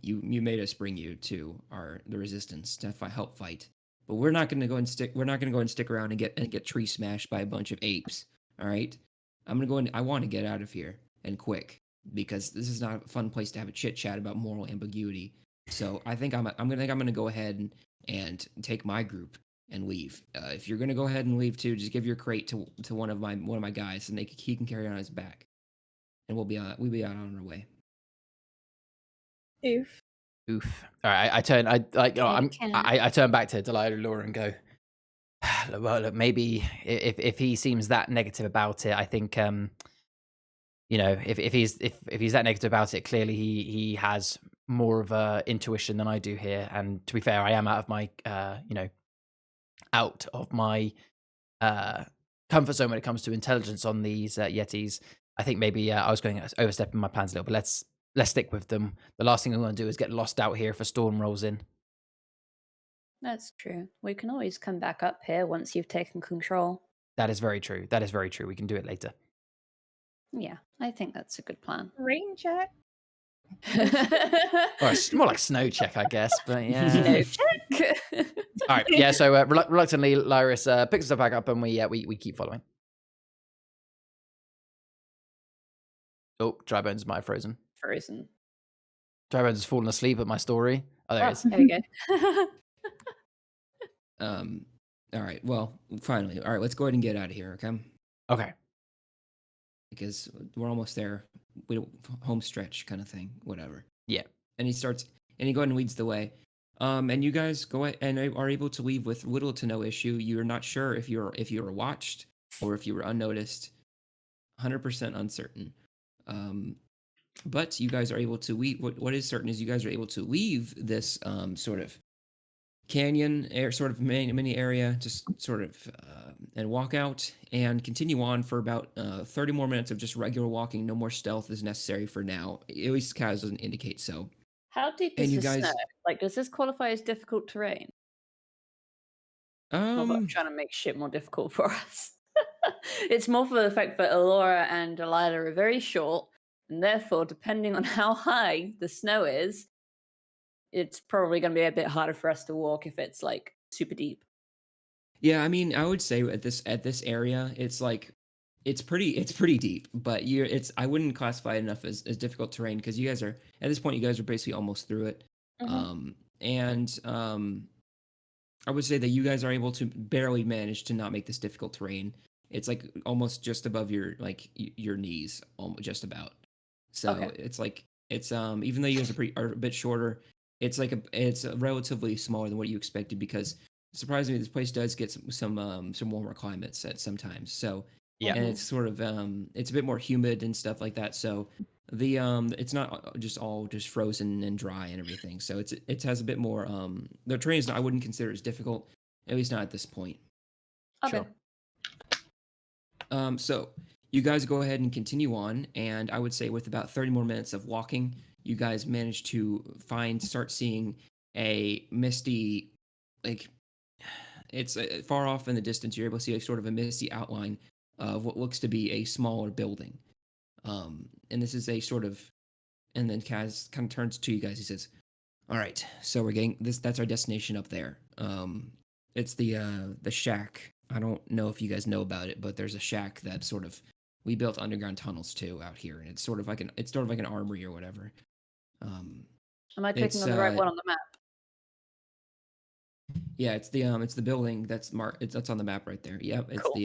S1: You made us bring you to the resistance to help fight, but we're not going to go and stick around and get tree smashed by a bunch of apes. All right, I'm gonna go and I want to get out of here and quick because this is not a fun place to have a chit chat about moral ambiguity. So I think I'm gonna go ahead and take my group and leave. If you're gonna go ahead and leave too, just give your crate to one of my guys, and he can carry it on his back, and we'll be out on our way.
S4: Oof.
S2: Oof. All right, I turn back to Delilah and Laura and go, well, look, maybe if he seems that negative about it, I think if he's that negative about it, clearly he has more of a intuition than I do here. And to be fair, I am out of my comfort zone when it comes to intelligence on these Yetis. I think maybe I was going overstepping my plans a little, but let's stick with them. The last thing we want to do is get lost out here if a storm rolls in.
S3: That's true. We can always come back up here once you've taken control.
S2: That is very true. We can do it later.
S3: Yeah, I think that's a good plan.
S4: Rain check.
S2: Or it's more like snow check, I guess. But yeah.
S3: Snow check.
S2: All right. Yeah. So reluctantly, Lyris picks us back up, and we keep following. Oh, Drybones might have frozen.
S3: Frozen.
S2: Drybones has fallen asleep at my story. Oh, there it is.
S3: There we go.
S1: All right. Well, finally. All right. Let's go ahead and get out of here. Okay.
S2: Okay.
S1: Because we're almost there. We don't home stretch kind of thing. Whatever.
S2: Yeah.
S1: And he goes ahead and leads the way. And you guys go and are able to leave with little to no issue. You're not sure if you were watched or if you were unnoticed. 100% uncertain. But you guys are able to leave. What is certain is you guys are able to leave this sort of canyon sort of mini area, just sort of, and walk out and continue on for about 30 more minutes of just regular walking. No more stealth is necessary for now. At least Kaz doesn't indicate so.
S3: How deep is the snow? Like, does this qualify as difficult terrain? Not that I'm trying to make shit more difficult for us. It's more for the fact that Alora and Delilah are very short, and therefore, depending on how high the snow is, it's probably going to be a bit harder for us to walk if it's like super deep.
S1: Yeah, I mean, I would say at this area, it's like it's pretty deep, but I wouldn't classify it enough as difficult terrain because you guys are at this point, you guys are basically almost through it.
S3: Mm-hmm.
S1: I would say that you guys are able to barely manage to not make this difficult terrain. It's like almost just above your knees, just about. So it's like even though you guys are a bit shorter, it's relatively smaller than what you expected because surprisingly this place does get some warmer climates at sometimes. So yeah, and it's sort of it's a bit more humid and stuff like that. So the it's not just frozen and dry and everything. So it has a bit more the terrain I wouldn't consider as difficult, at least not at this point.
S3: Okay.
S2: Sure.
S1: So you guys go ahead and continue on, and I would say with about 30 more minutes of walking, you guys manage to start seeing a misty, like it's far off in the distance. You're able to see sort of a misty outline of what looks to be a smaller building. And this is a sort of, and then Kaz kind of turns to you guys. He says, "All right, so we're getting this. That's our destination up there. It's the shack. I don't know if you guys know about it, but there's a shack that sort of we built underground tunnels to out here, and it's sort of like an armory or whatever."
S3: Am I clicking on the right one on the map?
S1: Yeah, it's the building that's marked. That's on the map right there. Yep, it's cool.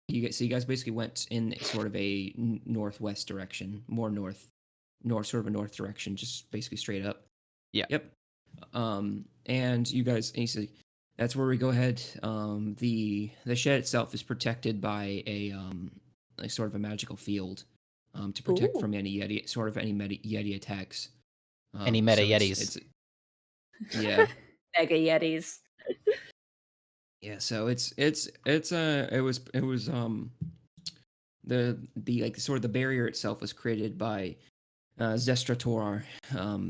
S1: You guys basically went in sort of a northwest direction, more north, sort of a north direction, just basically straight up.
S2: Yeah.
S1: Yep. And you guys, and he said, that's where we go ahead. The shed itself is protected by a sort of a magical field to protect
S3: Ooh.
S1: from any Yeti attacks.
S2: Any meta
S1: so
S2: Yetis.
S1: Yeah.
S3: Mega Yetis.
S1: Yeah, so it was the like sort of the barrier itself was created by Zestrator,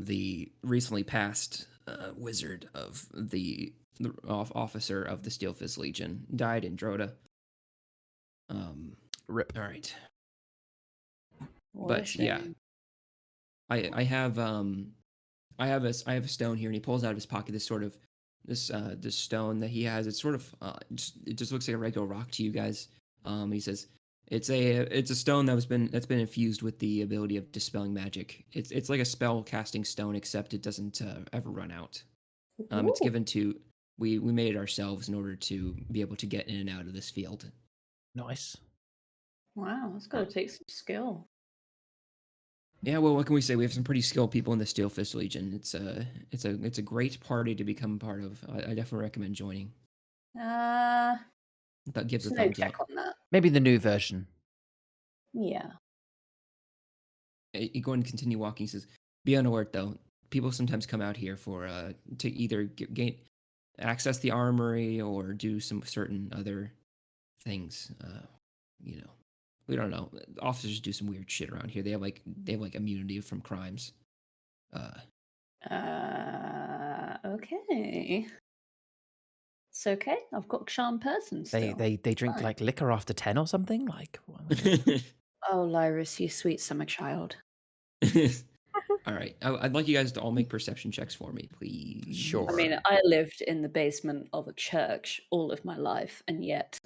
S1: the recently passed wizard of the officer of the Steelfist Legion, died in Droda.
S2: Rip.
S1: All right,
S3: What a
S1: but yeah,
S3: shame.
S1: I have a stone here, and he pulls out of his pocket this sort of this stone that he has. It's sort of it just looks like a regular rock to you guys. He says it's a stone that's been infused with the ability of dispelling magic. It's like a spell casting stone, except it doesn't ever run out. It's
S3: Ooh.
S1: given to we made it ourselves in order to be able to get in and out of this field.
S2: Nice.
S3: Wow, that's got to take some skill.
S1: Yeah, well, what can we say? We have some pretty skilled people in the Steelfist Legion. It's a great party to become part of. I definitely recommend joining.
S3: That
S1: That gives a
S3: no
S1: thumbs
S3: check
S1: up.
S3: on that.
S2: Maybe the new version.
S3: Yeah.
S1: You go and continue walking. He says, "Be on alert, though. People sometimes come out here for to either gain access the armory or do some certain other things. We don't know. Officers do some weird shit around here. They have like immunity from crimes.
S3: Okay. It's okay. I've got charm person still.
S2: They drink
S3: Fine.
S2: like liquor after 10 or something. Like.
S3: Oh, Lyris, you sweet summer child.
S1: All right. I'd like you guys to all make perception checks for me, please.
S2: Sure.
S3: I mean, I lived in the basement of a church all of my life, and yet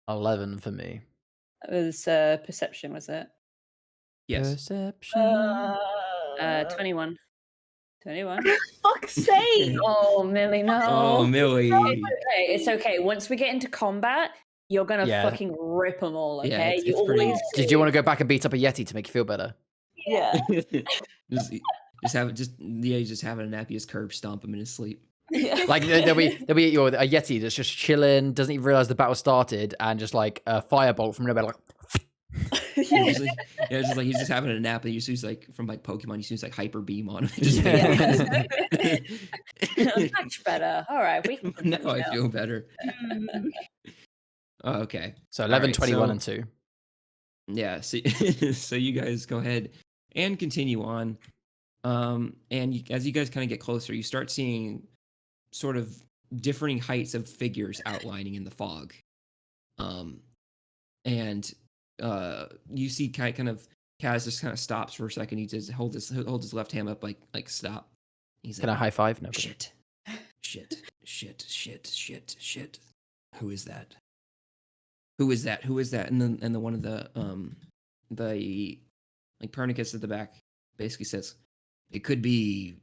S2: 11 for me.
S3: it was perception, was it?
S1: Yes.
S2: Perception.
S3: 21. 21.
S4: Fuck's sake!
S3: Oh, Millie, no.
S1: Oh, Millie.
S3: It's okay. Once we get into combat, you're gonna
S2: Yeah.
S3: fucking rip them all.
S1: Yeah,
S3: Okay,
S1: it's
S3: you
S1: pretty-
S3: always
S2: Did you want to go back and beat up a Yeti to make you feel better?
S3: Yeah.
S1: just having a nappy as curb stomp him in his sleep.
S3: Yeah.
S2: Like there'll be a Yeti that's just chilling, doesn't even realize the battle started, and just like a firebolt from nowhere, like.
S1: It's just like he's just having a nap, and you see like from like Pokemon, you see like hyper beam on him.
S3: Much better. All right, we can
S1: Now
S3: continue
S1: I feel better. Oh, okay.
S2: So 11,
S1: Alright,
S2: 21,
S1: so-
S2: and 2.
S1: Yeah. So you guys go ahead and continue on. As you guys kind of get closer, you start seeing sort of differing heights of figures outlining in the fog. You see kind of Kaz just kind of stops for a second. He just holds his left hand up like stop. He's
S2: Can I
S1: like,
S2: high five? No.
S1: shit. Who is that? And then one of the like Pernicus at the back basically says, it could be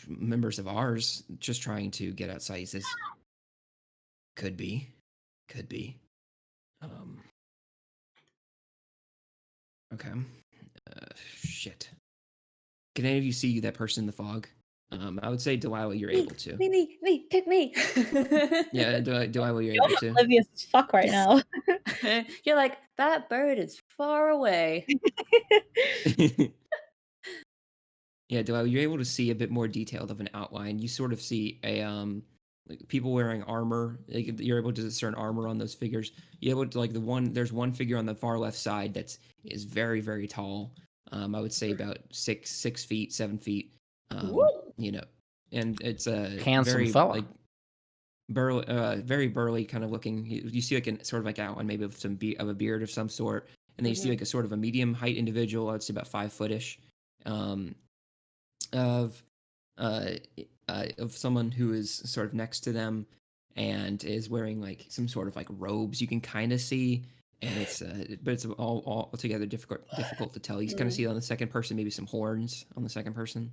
S1: members of ours just trying to get outside. He says, could be. Okay. Shit. Can any of you see that person in the fog? I would say Delilah, you're able to.
S3: Me, pick me.
S1: Yeah, Delilah, you're
S4: You're
S1: able to.
S4: oblivious as fuck right now.
S3: You're like, that bird is far away.
S1: Yeah, Delilah, you're able to see a bit more detailed of an outline. You sort of see a like people wearing armor. Like, you're able to discern armor on those figures. You're able to there's one figure on the far left side is very, very tall. I would say about 6 feet, 7 feet. And it's a
S2: Handsome
S1: very
S2: fella.
S1: like burly, very burly kind of looking. You see like sort of like outline maybe of of a beard of some sort, and then you see like a sort of a medium height individual. I'd say about 5 footish. Of someone who is sort of next to them and is wearing like some sort of like robes you can kind of see, and it's all altogether difficult to tell. You kind of see on the second person maybe some horns on the second person.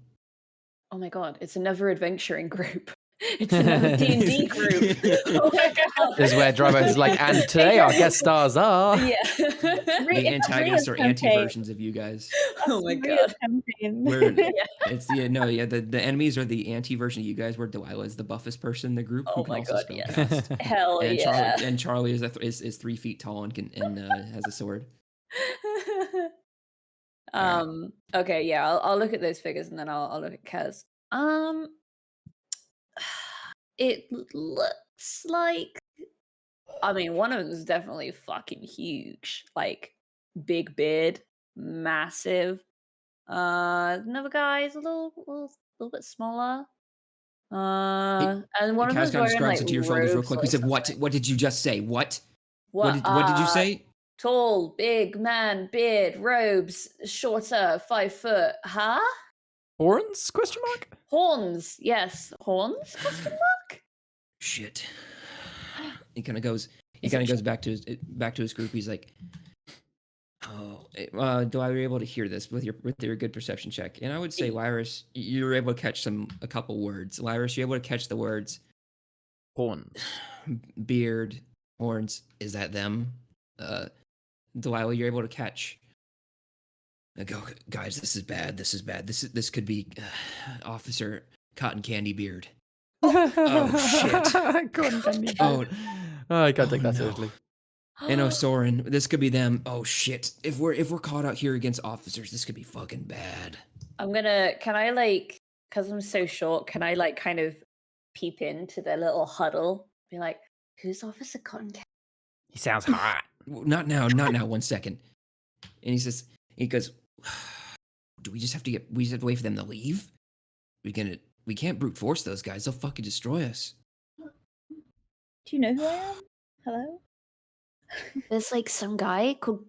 S3: Oh my god, it's another adventuring group. It's another D&D group. Oh my god.
S2: This is where Drybones is like, and today our guest stars are.
S3: Yeah.
S1: The antagonists are anti-versions of you guys.
S3: Oh my
S4: Maria's
S3: god.
S4: campaign.
S1: Where
S3: Yeah.
S1: it's the enemies are the anti-version of you guys, where Delilah is the buffest person in the group who
S3: Oh
S1: can
S3: my
S1: also
S3: god,
S1: spell
S3: yes.
S1: cast.
S3: Hell
S1: And
S3: yeah.
S1: Charlie is 3 feet tall and has a sword. Alright.
S3: Okay, yeah, I'll look at those figures and then I'll look at Kez. It looks like, I mean, one of them is definitely fucking huge, like big beard, massive. Another guy is a little bit smaller. And one of
S1: Kaz
S3: them's
S1: kind of
S3: wearing
S1: scrubs
S3: like
S1: into your shoulders real
S3: robes
S1: quick.
S3: or
S1: We said, "What?
S3: something.
S1: What did you just say? What?
S3: What?
S1: What did you say?"
S3: Tall, big man, beard, robes, shorter, 5 foot. Huh?
S2: Horns? Question mark.
S3: Horns. Yes, horns? Question mark.
S1: Shit. He kind of goes. He
S3: Is
S1: kind
S3: it
S1: of goes back to his group. He's like, "Oh, Delilah, were you able to hear this with your good perception check?" And I would say, Lyris, you were able to catch a couple words. Lyris, you're able to catch the words
S2: Horns.
S1: beard, horns. Is that them? Delilah, you're able to catch. I go, guys, this is bad. This is bad. This could be Officer Cotton Candy Beard.
S2: Shit. Cotton Candy Beard.
S1: Oh,
S2: I can't take that
S1: no.
S2: seriously.
S1: And Soren, this could be them. Oh shit! If we're caught out here against officers, this could be fucking bad.
S3: Can I like, because I'm so short, can I like kind of peep into their little huddle? Be like, who's Officer Cotton Candy?
S2: He sounds hot.
S1: Not now. 1 second. And he goes, do we just have to wait for them to leave? We can't brute force those guys. They'll fucking destroy us.
S4: Do you know who I am? Hello?
S3: There's like some guy called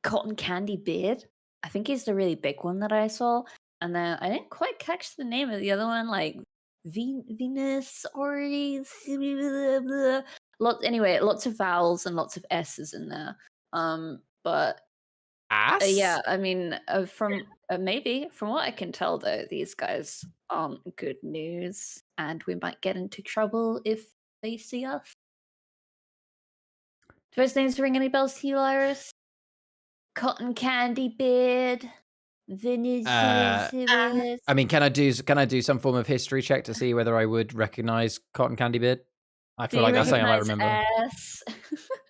S3: Cotton Candy Beard. I think he's the really big one that I saw. And then I didn't quite catch the name of the other one, like Venus or lots of vowels and lots of S's in there. But
S2: Ass?
S3: yeah, I mean, from what I can tell, though, these guys aren't good news, and we might get into trouble if they see us. Do those names ring any bells to you, Lyris? Cotton Candy Beard, Vintage.
S2: I mean, can I do some form of history check to see whether I would recognize Cotton Candy Beard? I feel like that's something I might remember.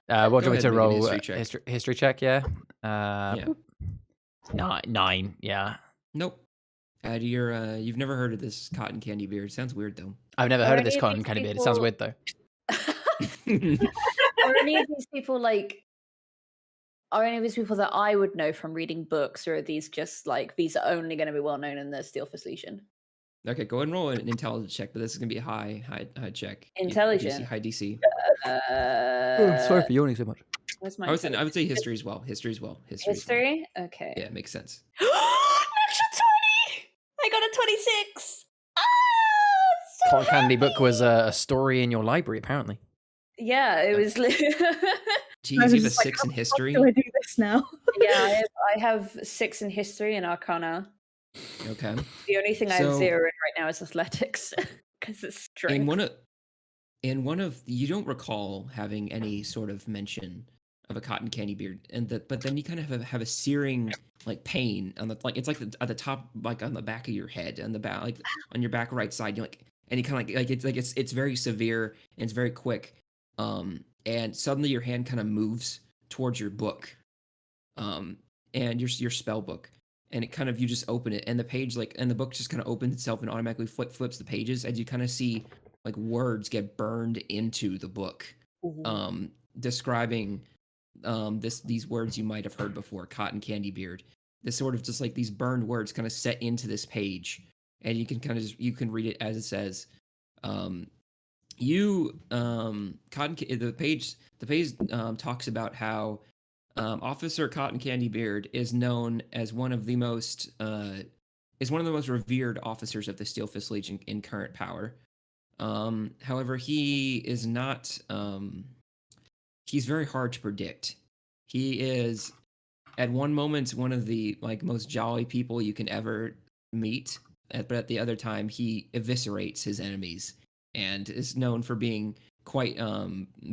S2: What do you want me to roll? History check, yeah.
S1: Yeah.
S2: 9, yeah.
S3: Nope.
S1: You've never heard of this Cotton Candy Beard. Sounds weird though.
S2: I've never
S3: Are
S2: heard of
S3: any
S2: this
S3: of
S2: Cotton
S3: these
S2: Candy Beard. It sounds weird though.
S3: Are any of these people that I would know from reading books, or are these just like these are only going to be well known in the Steelfist Legion?
S1: Okay, go ahead and roll an intelligence check, but this is gonna be a high check.
S3: Intelligence?
S1: High DC.
S2: Sorry for yawning so much.
S3: Where's my
S1: I would say history as well. History?
S3: Okay.
S1: Yeah, it makes sense.
S3: Natural 20! I got a 26! So
S2: Cotton Candy
S3: happy!
S2: book was a story in your library, apparently.
S3: Yeah, it was.
S1: Jeez, you have a 6 in history.
S4: How do I do this now?
S3: Yeah, I have 6 in history and Arcana.
S1: Okay.
S3: The only thing I have
S1: So-
S3: 0 in right now is athletics because it's strength.
S1: In one of you don't recall having any sort of mention of a Cotton Candy Beard, but then you kind of have a searing like pain on it's like at the top, like on the back of your head, on the back, like on your back right side. You like, and you kind of like it's very severe and it's very quick. And suddenly your hand kind of moves towards your book, and your spell book, and it kind of you just open it, and the page and the book just kind of opens itself and automatically flips the pages, as you kind of see like words get burned into the book, describing these words you might have heard before. Cotton Candy Beard. This sort of just like these burned words kind of set into this page, and you can you can read it as it says. The page talks about how Officer Cotton Candy Beard is known as one of the most revered officers of the Steelfist Legion in current power. However, he is not. He's very hard to predict. He is, at one moment, one of the most jolly people you can ever meet, but at the other time, he eviscerates his enemies. and is known for being quite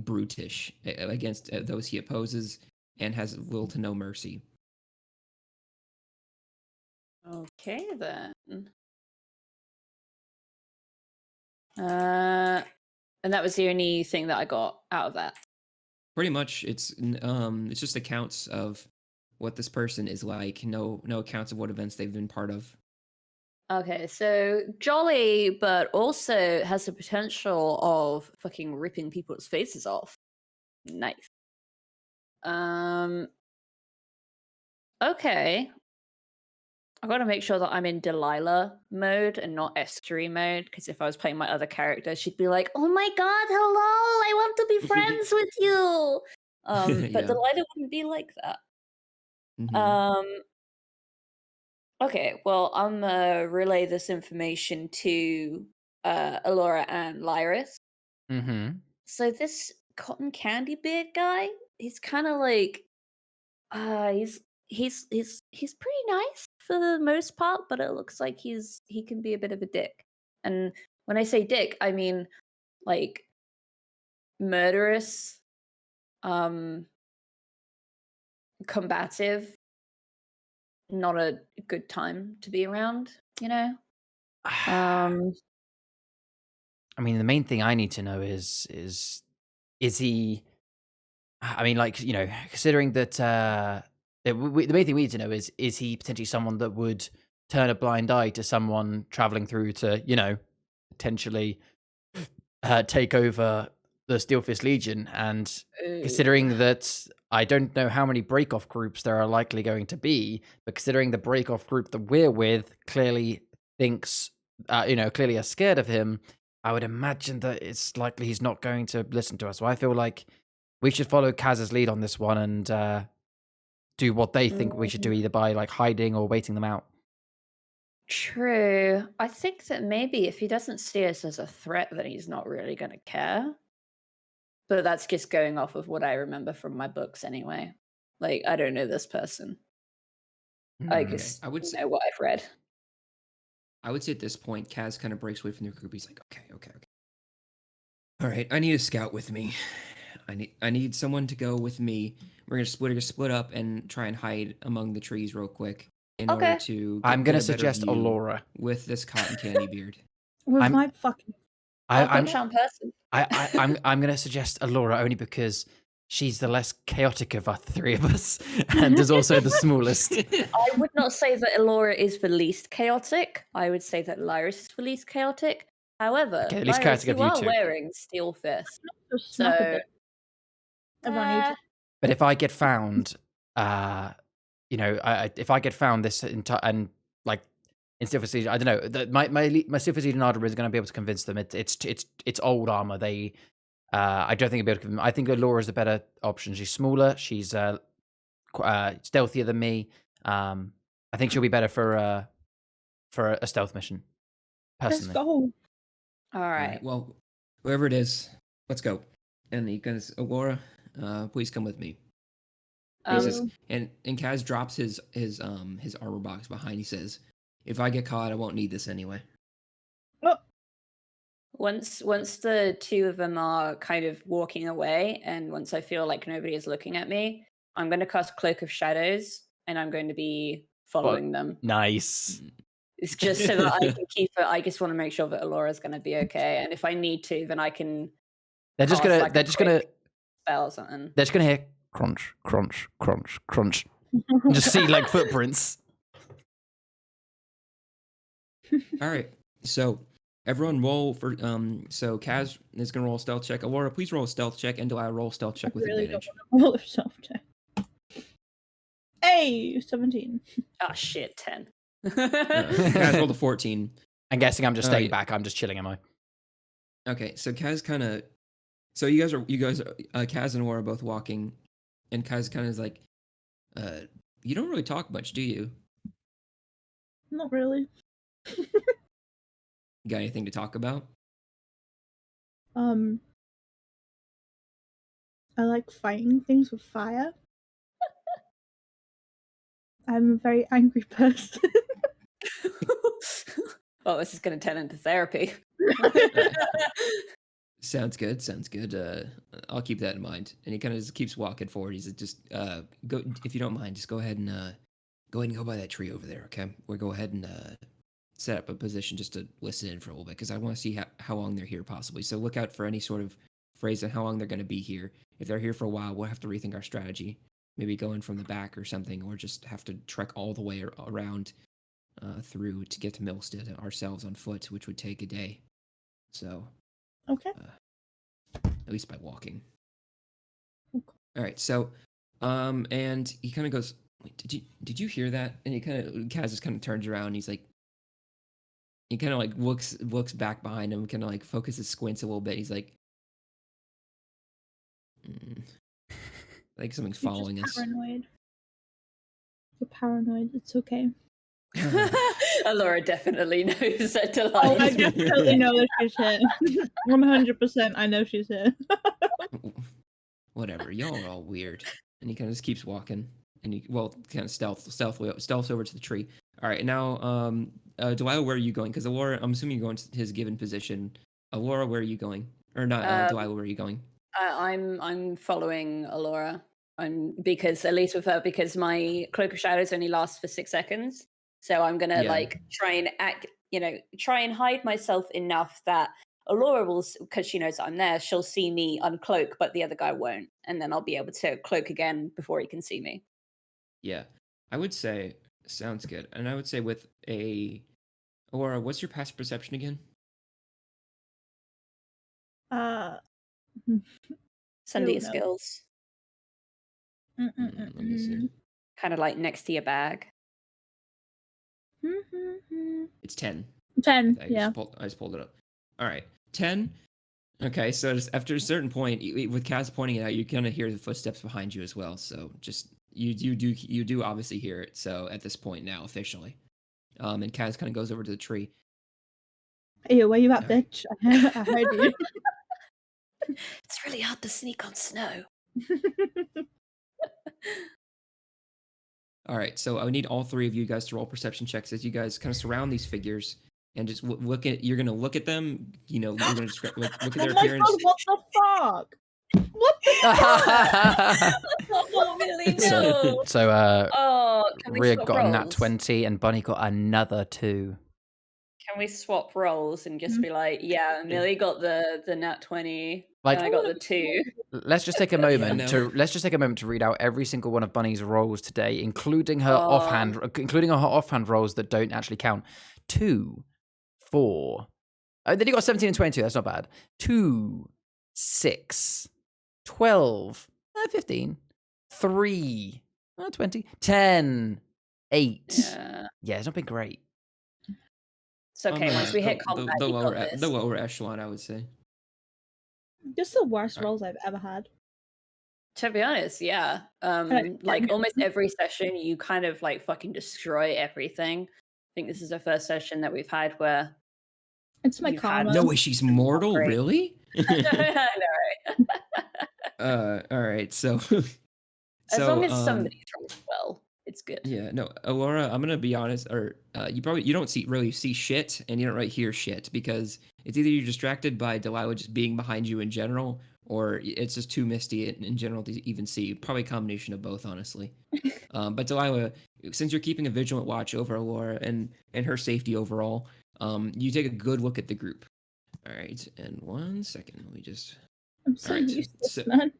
S1: brutish against those he opposes, and has little to no mercy.
S3: Okay then. And that was the only thing that I got out of that.
S1: Pretty much, it's just accounts of what this person is like. No accounts of what events they've been part of.
S3: Okay, so jolly, but also has the potential of fucking ripping people's faces off. Nice. Okay. I've got to make sure that I'm in Delilah mode and not estuary mode, because if I was playing my other character, she'd be like, "Oh my god, hello! I want to be friends with you." But
S1: Yeah.
S3: Delilah wouldn't be like that.
S1: Mhm.
S3: Okay, well, I'm gonna relay this information to Alora and Lyris.
S2: Mm-hmm.
S3: So this cotton candy beard guy, he's kind of like, he's pretty nice for the most part, but it looks like he can be a bit of a dick. And when I say dick, I mean like murderous, combative, not a good time to be around, you know?
S2: I mean, the main thing I need to know is he? I mean, like, you know, considering that the main thing we need to know is he potentially someone that would turn a blind eye to someone traveling through to, you know, potentially take over the Steelfist Legion, and considering that I don't know how many break-off groups there are likely going to be, but considering the break-off group that we're with clearly thinks, you know, clearly are scared of him, I would imagine that it's likely he's not going to listen to us. So I feel like we should follow Kaz's lead on this one and do what they think we should do, either by like hiding or waiting them out.
S3: True. I think that maybe if he doesn't see us as a threat, then he's not really going to care. But that's just going off of what I remember from my books anyway. Like, I don't know this person. I
S2: Hmm.
S3: just
S1: I would say,
S3: know what I've read.
S1: I would say at this point, Kaz kind of breaks away from the group. He's like, okay. All right, I need a scout with me. I need someone to go with me. We're gonna split up and try and hide among the trees real quick in order
S3: Okay.
S1: to
S2: I'm
S1: get
S2: gonna
S1: a better
S2: suggest
S1: view
S2: Alora.
S1: with this cotton candy beard.
S4: With
S2: I'm-
S4: my fucking.
S3: I'll
S2: I'm
S3: go charm person.
S2: I'm gonna suggest Alora only because she's the less chaotic of our three of us, and is also the smallest.
S3: I would not say that Elora is the least chaotic. I would say that Lyris is the least chaotic. However,
S2: Okay, the least
S3: Lyris,
S2: chaotic of
S3: you
S2: you
S3: are
S2: two.
S3: wearing Steel Fist.
S4: Just snap a
S3: So,
S4: bit. Everyone needs
S2: But if I get found, you know, if I get found this entire and like in Silver Siege, I don't know. My Silver Siege armor is going to be able to convince them. It's old armor. I don't think I'll be able to convince them. I think Laura's the better option. She's smaller. She's stealthier than me. I think she'll be better for a stealth mission.
S4: Let's
S2: Personally,
S4: go.
S3: all
S1: All
S3: right.
S1: right, well, whoever it is, let's go. And he goes, Aurora, please come with me. He says, and Kaz drops his armor box behind. He says, "If I get caught, I won't need this anyway."
S3: Once the two of them are kind of walking away, and once I feel like nobody is looking at me, I'm going to cast Cloak of Shadows, and I'm going to be following them.
S2: nice.
S3: It's just so that I can keep it. I just want to make sure that Alora's going to be okay, and if I need to, then I can.
S2: They're just
S3: cast,
S2: gonna.
S3: like,
S2: They're
S3: a
S2: just
S3: quick
S2: gonna.
S3: spell or something.
S2: They're just gonna hear crunch, crunch, crunch, crunch, and just see like footprints.
S1: All right, so everyone roll for So Kaz is gonna roll a stealth check. Aurora, please roll a stealth check, and Delilah roll a stealth check with advantage.
S4: Roll yourself check. Hey, 17.
S3: Ah, shit, 10.
S1: Kaz rolled a 14.
S2: I'm guessing I'm just staying
S1: yeah.
S2: back. I'm just chilling, am I?
S1: Okay, so Kaz kind of. So you guys are Kaz and Aurora both walking, and Kaz kind of is like, "You don't really talk much, do you?
S4: Not really.
S1: You got anything to talk about?"
S4: I like fighting things with fire. I'm a very angry person.
S3: Well, this is going to turn into therapy.
S1: Sounds good. Sounds good. I'll keep that in mind. And he kind of just keeps walking forward. He's just go if you don't mind. Just go ahead and go by that tree over there. Okay, we'll go ahead and set up a position just to listen in for a little bit because I want to see how long they're here possibly. So look out for any sort of phrase on how long they're going to be here. If they're here for a while, we'll have to rethink our strategy. Maybe go in from the back or something, or just have to trek all the way around through to get to Millstid ourselves on foot, which would take a day. So.
S4: Okay.
S1: At least by walking.
S4: Okay.
S1: All right. So, and he kind of goes, "Wait, did you hear that?" And Kaz just kind of turns around. And he's like, he kind of like looks back behind him, kind of like focuses, squints a little bit. He's like, like something's following us.
S4: Paranoid. You're paranoid. It's okay.
S3: Alora definitely knows that Delilah.
S4: Oh, I definitely know that she's here. 100%. I know she's here.
S1: Whatever. Y'all are all weird. And he kind of just keeps walking, and he kind of stealths over to the tree. All right. Now, Delilah, where are you going? Because Alora, I'm assuming you're going to his given position. Alora, where are you going? Or not? Delilah, where are you going?
S3: I'm following Alora. Because at least with her, because my cloak of shadows only lasts for 6 seconds. So I'm gonna try and hide myself enough that Alora will, because she knows I'm there, she'll see me uncloak, but the other guy won't, and then I'll be able to cloak again before he can see me.
S1: Yeah, I would say sounds good, and I would say with Alora, what's your passive perception again?
S3: Sunday skills.
S1: Let me see.
S3: Kind of like next to your bag.
S1: It's 10.
S4: 10,
S1: I
S4: yeah.
S1: just pulled it up. All right, 10. Okay, so just after a certain point, with Kaz pointing it out, you kind of hear the footsteps behind you as well. So just you do obviously hear it. So at this point now, officially, and Kaz kind of goes over to the tree.
S4: Hey, where you at, bitch? I heard you.
S3: It's really hard to sneak on snow.
S1: All right, so I need all three of you guys to roll perception checks as you guys kind of surround these figures and just look at. You're gonna look at them. You know, you're gonna look at their appearance.
S4: God, what the fuck? What the
S3: Oh, really? No.
S2: So
S3: can we
S2: Rhea
S3: swap
S2: got a nat
S3: roles?
S2: 20 and Bunny got another 2.
S3: Can we swap roles and just be like, yeah, Millie got the nat 20,
S2: Like,
S3: and I got the 2.
S2: let's just take a moment
S1: no.
S2: to read out every single one of Bunny's rolls today, including her offhand rolls that don't actually count. 2, 4. Oh, then you got 17 and 22. That's not bad. 2, 6, 12, 15, 3, 20, 10, 8. Yeah, it's not been great.
S3: It's okay. Once we hit combat,
S1: the lower echelon, I would say.
S4: Just the worst rolls I've ever had.
S3: To be honest, yeah. Like almost every session, you kind of like fucking destroy everything. I think this is the first session that we've had where
S4: it's my karma.
S1: No way, she's mortal, really?
S3: I know, right?
S1: All right, so
S3: as long as somebody's rolled well, it's good.
S1: Yeah, no, Alora, I'm gonna be honest, or you don't really see shit, and you don't really hear shit because it's either you're distracted by Delilah just being behind you in general, or it's just too misty in general to even see. Probably a combination of both, honestly. But Delilah, since you're keeping a vigilant watch over Alora and her safety overall, you take a good look at the group. All right, and 1 second, let me just.
S4: I'm so useless, man.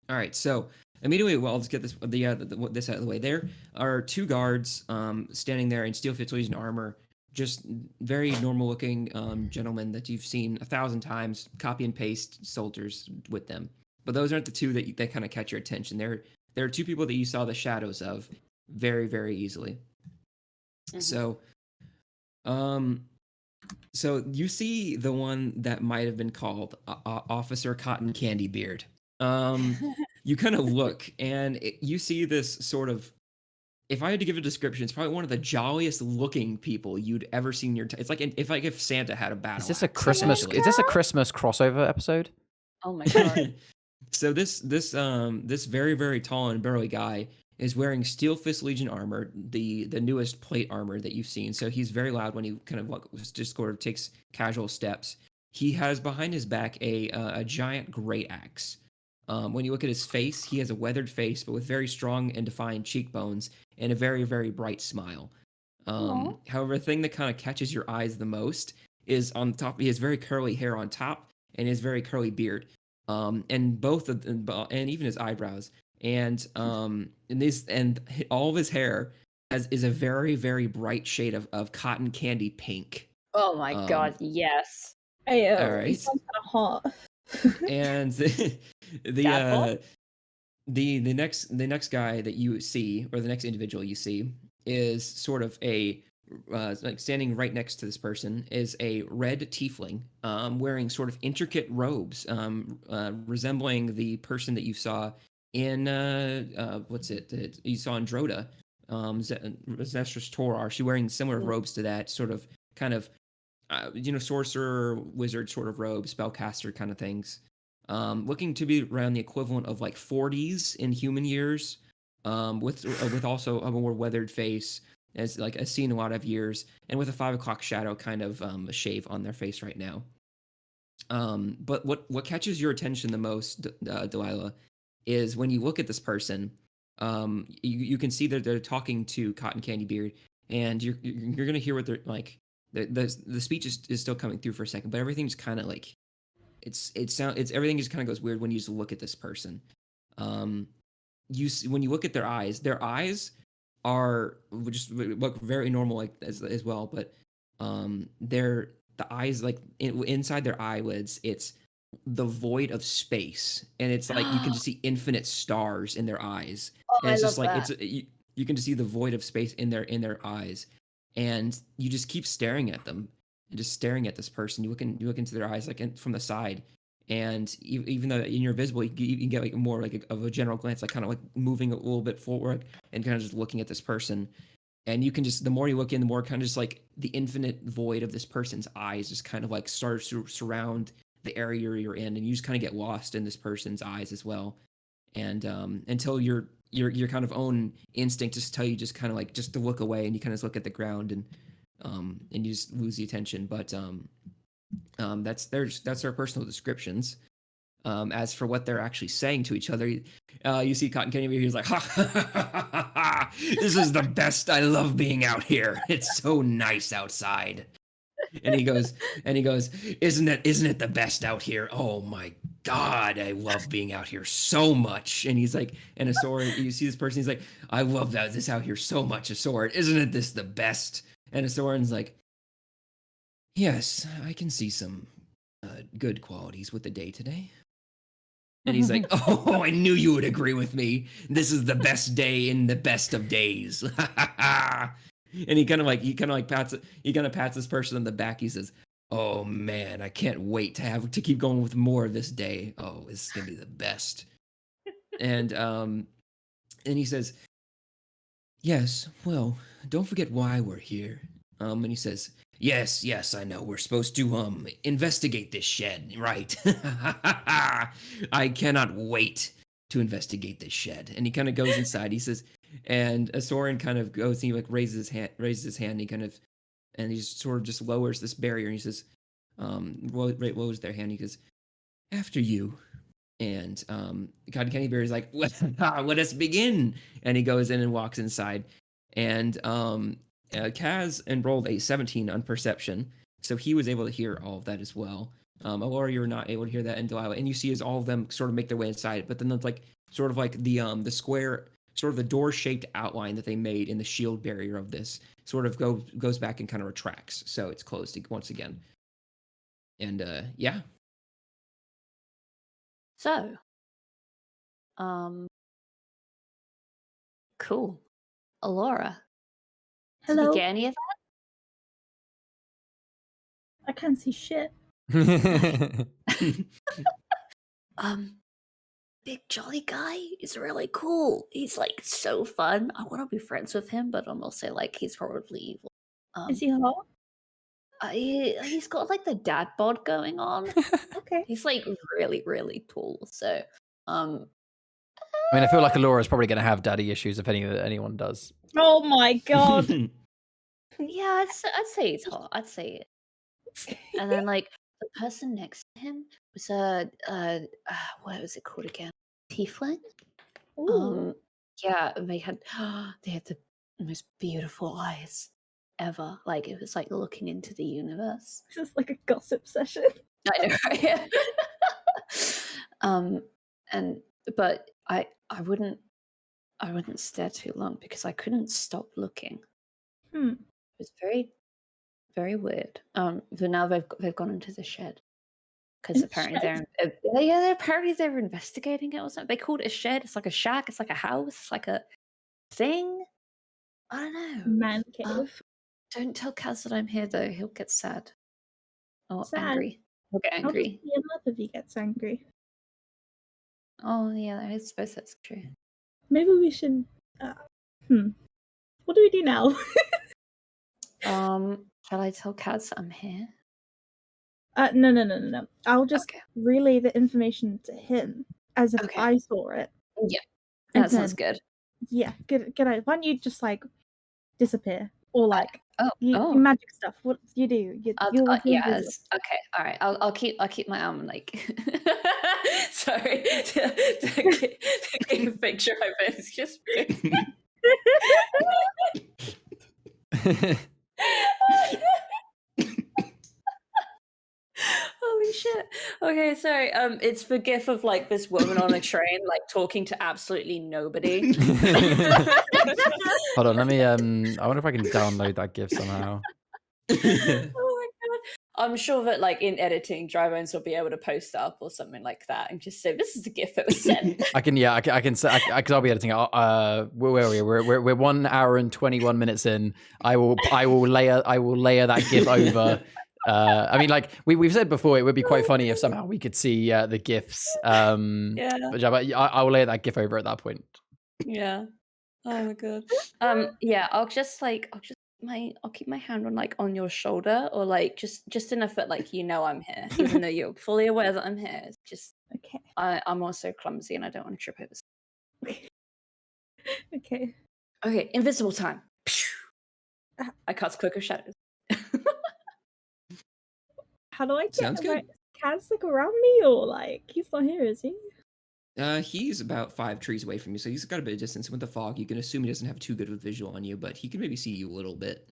S1: All right, so immediately, well, I'll just get this this out of the way. There are 2 guards standing there in steel Fitz-Legion armor, just very normal-looking gentlemen that you've seen 1,000 times, copy and paste soldiers with them. But those aren't the 2 that kind of catch your attention. There are 2 people that you saw the shadows of very, very easily. Mm-hmm. So you see the one that might have been called Officer Cotton Candy Beard. You kind of look and you see this sort of, if I had to give a description, it's probably one of the jolliest looking people you'd ever seen in your it's like if Santa had a battle.
S2: Is this a Christmas crossover episode?
S3: Oh my god.
S1: So this very, very tall and burly guy is wearing Steel Fist Legion armor, the newest plate armor that you've seen. So he's very loud when he kind of just sort of takes casual steps. He has behind his back a giant great axe. When you look at his face, he has a weathered face, but with very strong and defined cheekbones and a very, very bright smile. However, the thing that kind of catches your eyes the most is on top. He has very curly hair on top and his very curly beard, and both of them, and even his eyebrows, and all of his hair is a very, very bright shade of cotton candy pink.
S3: Oh my god, yes.
S4: Hey,
S1: All
S4: he
S1: right.
S4: sounds kind of hot.
S1: And
S3: Dad
S1: the next guy that you see, or the next individual you see, is sort of a like standing right next to this person is a red tiefling, wearing sort of intricate robes, resembling the person that you saw in you saw in Droda, Zestress Torar. She's wearing similar robes to that, sort of kind of sorcerer, wizard sort of robe, spellcaster kind of things. Looking to be around the equivalent of like 40s in human years, with also a more weathered face, as like I've seen a lot of years, and with a 5 o'clock shadow kind of shave on their face right now. But what catches your attention the most, Delilah, is when you look at this person, you can see that they're talking to Cotton Candy Beard, and you're gonna hear what they're like. The speech is still coming through for a second, but everything's kind of like everything just kind of goes weird when you just look at this person. When you look at their eyes are just look very normal like as well, but the eyes, like inside their eyelids, it's the void of space, and it's like you can just see infinite stars in their eyes.
S3: Oh,
S1: And it's
S3: I
S1: just
S3: love
S1: like
S3: that.
S1: you can just see the void of space in their eyes, and you just keep staring at them and just staring at this person. You look into their eyes like from the side, and even though you're visible, you can get like more like of a general glance, like kind of like moving a little bit forward and kind of just looking at this person. And you can just, the more you look in, the more kind of just like the infinite void of this person's eyes just kind of like starts to surround the area you're in, and you just kind of get lost in this person's eyes as well. And until your kind of own instinct just tell you just kind of like just to look away, and you kind of look at the ground, and you just lose the attention. But that's their personal descriptions. As for what they're actually saying to each other, you see Cotton Candy Beard. He's like, ha, ha, ha, ha, ha, ha. This is the best. I love being out here. It's so nice outside. And he goes, isn't it the best out here? Oh my God, I love being out here so much. And he's like, and a sword, you see this person, he's like, I love this out here so much, a sword. Isn't it this the best? And a sword's like, yes, I can see some good qualities with the day today. And he's like, oh, I knew you would agree with me. This is the best day in the best of days. And he kind of pats this person on the back. He says, oh man, I can't wait to keep going with more of this day. Oh, this is gonna be the best. And he says, yes, well, don't forget why we're here. And he says, yes, I know. We're supposed to investigate this shed, right? I cannot wait to investigate this shed. And he kind of goes inside. He says, and Soren kind of goes, and he like raises his hand, and he just sort of just lowers this barrier, and he says, lowers their hand. He goes, after you. And Cotton Candy Bear is like, let us begin. And he goes in and walks inside, and Kaz enrolled a 17 on perception, so he was able to hear all of that as well. Alora, you were not able to hear that, and Delilah, and you see as all of them sort of make their way inside, but then there's like sort of like the square, sort of the door-shaped outline that they made in the shield barrier of this sort of goes back and kind of retracts, so it's closed once again. And yeah.
S3: So, cool. Alora, did
S4: Hello.
S3: you get any of
S4: I can't see shit.
S3: that?
S5: Big jolly guy is really cool. He's like so fun. I want to be friends with him, but I'm also like he's probably evil.
S4: Is he hot?
S3: He's got like the dad bod going on.
S4: Okay.
S3: He's like really, really tall. So,
S2: I mean, I feel like Alora's probably going to have daddy issues if anyone does.
S4: Oh my god.
S5: Yeah, I'd say it's hot. I'd say it. And then like the person next to him was what was it called again? Tiefling.
S4: Ooh.
S5: Yeah, they had the most beautiful eyes ever. Like it was like looking into the universe.
S4: This is like a gossip session.
S5: I know, right? But I wouldn't stare too long because I couldn't stop looking.
S4: Hmm.
S5: It was very, very weird. But now they've gone into the shed because
S4: In the
S5: apparently
S4: shed?
S5: they're investigating it or something. They called it a shed. It's like a shack. It's like a house. It's like a thing. I don't know.
S4: Man cave.
S5: Don't tell Kaz that I'm here though. He'll get sad or
S4: Sad?
S5: angry. He'll get
S4: How does
S5: angry.
S4: he enough if he gets angry?
S5: Oh yeah, I suppose that's true.
S4: Maybe we should. What do we do now?
S5: Shall I tell Kaz I'm here?
S4: No. I'll just
S5: Okay.
S4: relay the information to him as if
S5: Okay.
S4: I saw it.
S5: Yeah,
S4: And
S5: that sounds
S4: then-
S5: good.
S4: Yeah, good idea. Why don't you just like disappear or like you
S5: oh.
S4: magic stuff? What you do? You'll
S5: Yeah.
S4: invisible.
S5: Okay. All right. I'll keep my arm like. Sorry. to get a picture of it. It's just. Holy shit. Okay, sorry. It's the gif of like this woman on a train, like talking to absolutely nobody.
S2: Hold on, let me. I wonder if I can download that GIF somehow.
S5: Oh my god. I'm sure that like in editing, Drybones will be able to post up or something like that and just say this is the GIF that was sent.
S2: I can, yeah, I can say, because I'll be editing it. Where are we? We're 1 hour and 21 minutes in. I will layer that GIF over. I mean, like we've said before, it would be quite funny if somehow we could see the GIFs.
S5: Yeah.
S2: But I will layer that GIF over at that point.
S5: Yeah. Oh my god. Yeah, I'll keep my hand on like on your shoulder or like just enough that like I'm here, even though you're fully aware that I'm here. It's just
S4: Okay.
S5: I'm also clumsy and I don't want to trip over.
S4: Okay.
S5: Okay, invisible time. I cast Cloak of Shadows.
S4: How do I get
S1: Sounds good.
S4: Kaz like around me or like he's not here, is he?
S1: He's about 5 trees away from you, so he's got a bit of distance. With the fog, you can assume he doesn't have too good of a visual on you, but he can maybe see you a little bit.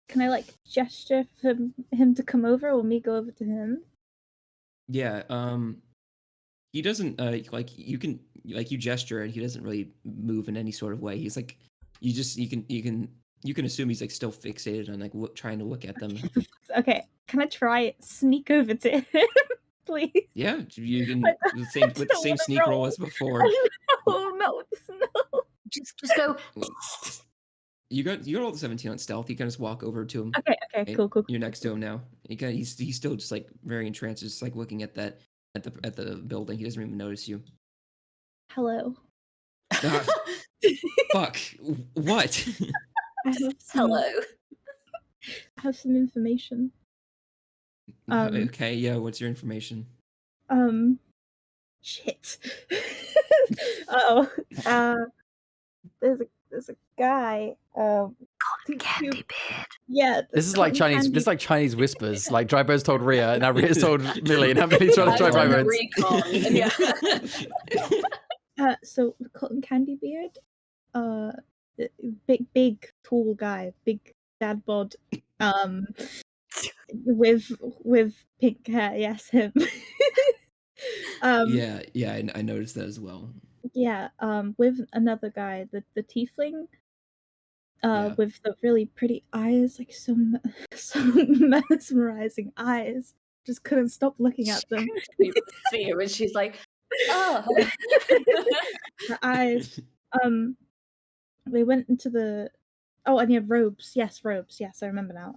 S4: Can I like gesture for him to come over or me go over to him?
S1: Yeah, he doesn't like you gesture and he doesn't really move in any sort of way. He's like you can assume he's like still fixated on like trying to look at them.
S4: Okay, can I try sneak over to him, please?
S1: Yeah, you can
S4: I
S1: with the
S4: don't
S1: same
S4: wanna
S1: sneak roll
S4: roll.
S1: as before.
S4: No.
S5: Just go.
S1: You got all the 17 on stealth. You can just walk over to him.
S4: Okay, cool.
S1: You're next to him now. He's still just like very entranced, just like looking at the building. He doesn't even notice you.
S4: Hello.
S1: Fuck. What?
S5: Hello.
S4: I have some information.
S1: Okay, yeah, what's your information?
S4: Shit. There's a guy.
S5: Candy beard.
S4: Yeah.
S2: This is like Chinese. This is like Chinese whispers. Like Drybones told Rhea, and now Rhea's told Millie, and now Millie's trying to try Drybones.
S5: Yeah.
S4: So cotton candy beard. Big tall guy, big dad bod. With pink hair. Yes, him.
S1: Yeah, I noticed that as well.
S4: Yeah, with another guy, the tiefling,
S1: Yeah.
S4: with the really pretty eyes, like so mesmerizing eyes. Just couldn't stop looking at them.
S5: See her and she's like, oh.
S4: Her eyes. They went into the. Oh, and he had robes. Yes, robes. Yes, I remember now.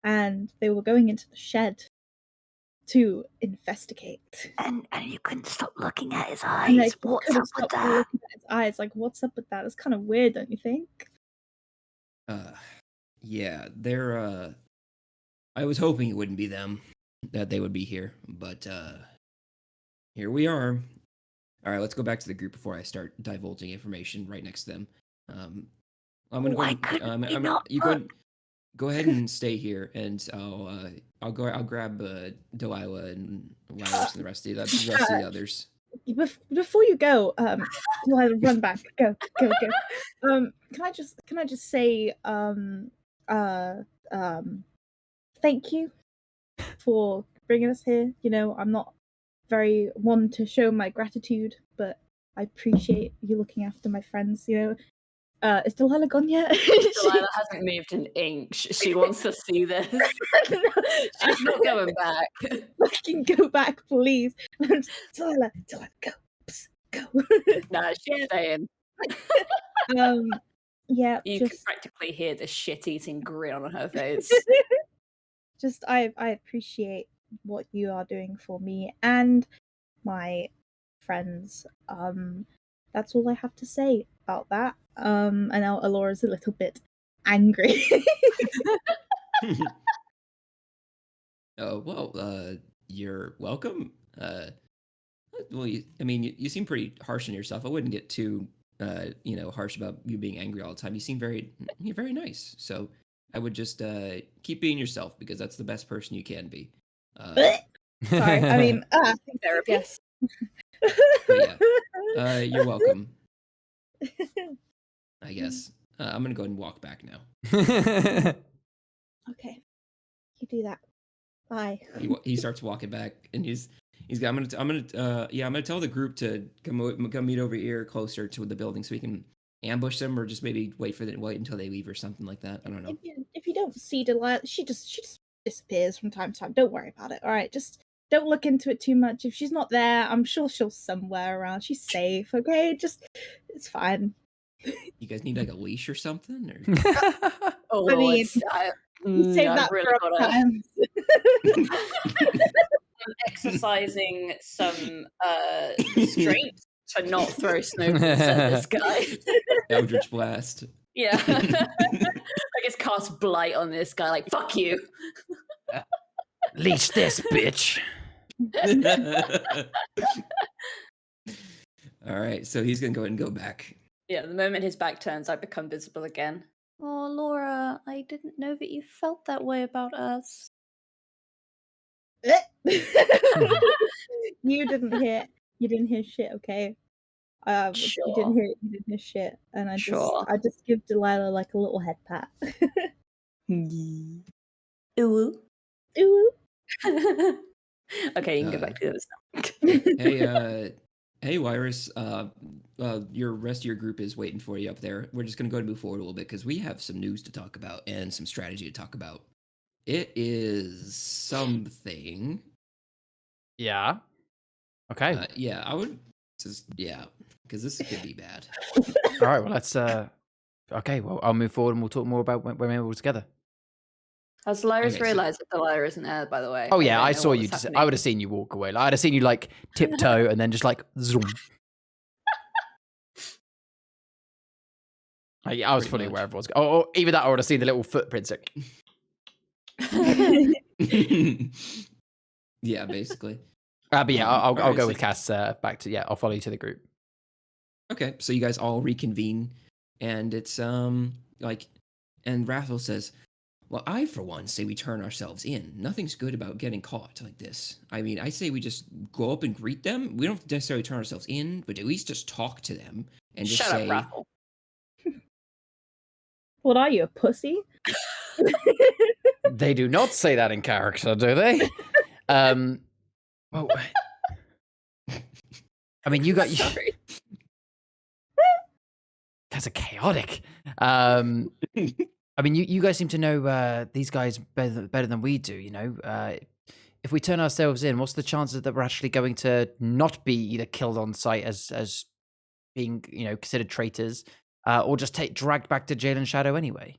S4: And they were going into the shed to investigate.
S5: And you couldn't stop looking at his
S4: And
S5: eyes. What's up with that?
S4: Looking at his eyes, like, what's up with that? It's kind of weird, don't you think?
S1: Yeah, they're I was hoping it wouldn't be them, that they would be here, but here we are. All right, let's go back to the group before I start divulging information right next to them. I'm gonna
S3: Why
S1: go.
S3: couldn't we
S1: I'm,
S3: not
S1: you
S3: put-
S1: go ahead and stay here, and I'll grab Delilah and Lyrus and the rest of the others.
S4: Before you go, Delilah, run back. Go. Can I just say, thank you for bringing us here. You know, I'm not very one to show my gratitude, but I appreciate you looking after my friends. You know, is Delilah gone yet?
S5: Delilah hasn't moved an inch. She wants to see this. She's not going back.
S4: Fucking go back, please. Delilah, go. Psst, go.
S5: Nah, she's staying.
S4: Yeah,
S5: You can practically hear the shit-eating grin on her face.
S4: just I appreciate what you are doing for me and my friends. That's all I have to say about that. I know Alora's a little bit angry.
S1: Oh well, you're welcome. Well, you seem pretty harsh on yourself. I wouldn't get too, harsh about you being angry all the time. You're very nice. So I would just keep being yourself because that's the best person you can be.
S4: Sorry, I mean,
S5: Therapy.
S4: yes.
S1: But yeah, you're welcome. I guess I'm gonna go ahead and walk back now.
S4: Okay, you do that. Bye.
S1: He starts walking back, and I'm gonna tell the group to come meet over here closer to the building so we can ambush them, or just maybe wait until they leave or something like that. I don't know.
S4: If you don't see Delilah, she just disappears from time to time. Don't worry about it. All right, just don't look into it too much. If she's not there, I'm sure she's somewhere around. She's safe. Okay, it's fine.
S1: You guys need like a leash or something, or
S5: Oh,
S4: I
S5: Lord,
S4: mean, you save that
S5: really
S4: for other times.
S5: I'm exercising some strength to not throw snowballs at this guy.
S1: Eldritch Blast.
S5: Yeah. I guess cast Blight on this guy, like, fuck you.
S2: Leash this, bitch.
S1: All right, so he's gonna go ahead and go back.
S5: Yeah, the moment his back turns, I become visible again.
S3: Oh, Laura, I didn't know that you felt that way about us.
S4: You didn't hear shit, okay? You
S5: Sure.
S4: didn't hear shit, and I
S5: Sure.
S4: just give Delilah like a little head pat.
S5: Ooh.
S4: Ooh.
S5: Okay, you can go back to the others now.
S1: Hey, Lyrus. Your rest of your group is waiting for you up there. We're just gonna go ahead and move forward a little bit because we have some news to talk about and some strategy to talk about. It is something.
S2: Yeah. Okay.
S1: Yeah, I would just because this could be bad.
S2: All right. Well, let's. Okay. Well, I'll move forward and we'll talk more about when we're all together.
S5: Has Lyris
S1: Okay, so-
S5: realised that Delilah isn't there, by the way?
S2: Oh
S5: I
S2: yeah,
S5: don't
S2: I
S5: know
S2: saw
S5: what
S2: you.
S5: was
S2: I would have
S5: happening.
S2: seen you walk away. Like, I'd have seen you like tiptoe and then just like zoom. I was
S1: Pretty
S2: fully
S1: much.
S2: aware of what's. Or either that, or I would have seen the little footprints. Like,
S1: Yeah, basically.
S2: but yeah, I'll
S1: alright,
S2: go
S1: so-
S2: with Cass back to I'll follow you to the group.
S1: Okay, so you guys all reconvene, and it's and Rathel says, "Well, I for one say we turn ourselves in. Nothing's good about getting caught like this. I mean, I say we just go up and greet them. We don't necessarily turn ourselves in, but at least just talk to them and just
S5: Shut
S1: say,
S5: up, Raffle.
S4: What are you, a pussy?
S2: They do not say that in character, do they? Well, I mean, you got you.
S5: Sorry.
S2: Guys are chaotic. I mean, you guys seem to know these guys better than we do. You know, if we turn ourselves in, what's the chances that we're actually going to not be either killed on sight as being, considered traitors, or just dragged back to jail and shadow anyway?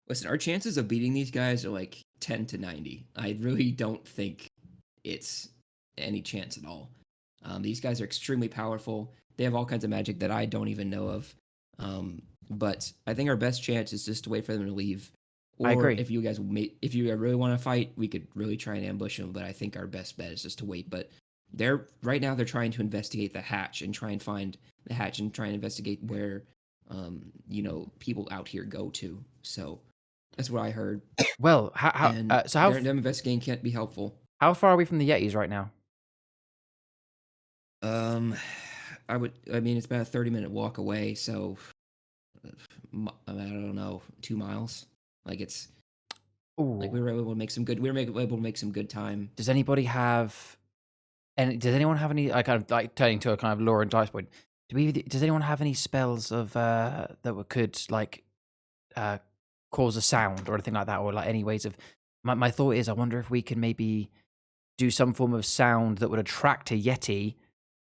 S1: Listen, our chances of beating these guys are like 10 to 90. I really don't think it's any chance at all. These guys are extremely powerful. They have all kinds of magic that I don't even know of. But I think our best chance is just to wait for them to leave. Or
S2: I agree.
S1: if you guys really want to fight, we could really try and ambush them. But I think our best bet is just to wait. But right now they're trying to investigate the hatch and try and find the hatch and try and investigate where people out here go to. So that's what I heard.
S2: Well,
S1: And
S2: so how
S1: them investigating can't be helpful.
S2: how far are we from the Yetis right now?
S1: I mean, it's about a 30-minute walk away, so I don't know, 2 miles. Like it's like we
S2: Ooh.
S1: were able to make some good. We were able to make some good time.
S2: Does anybody have? And does anyone have any? Kind of like turning to a kind of lore and dice point. Does anyone have any spells of that could like cause a sound or anything like that, or like any ways of? My thought is, I wonder if we can maybe do some form of sound that would attract a Yeti,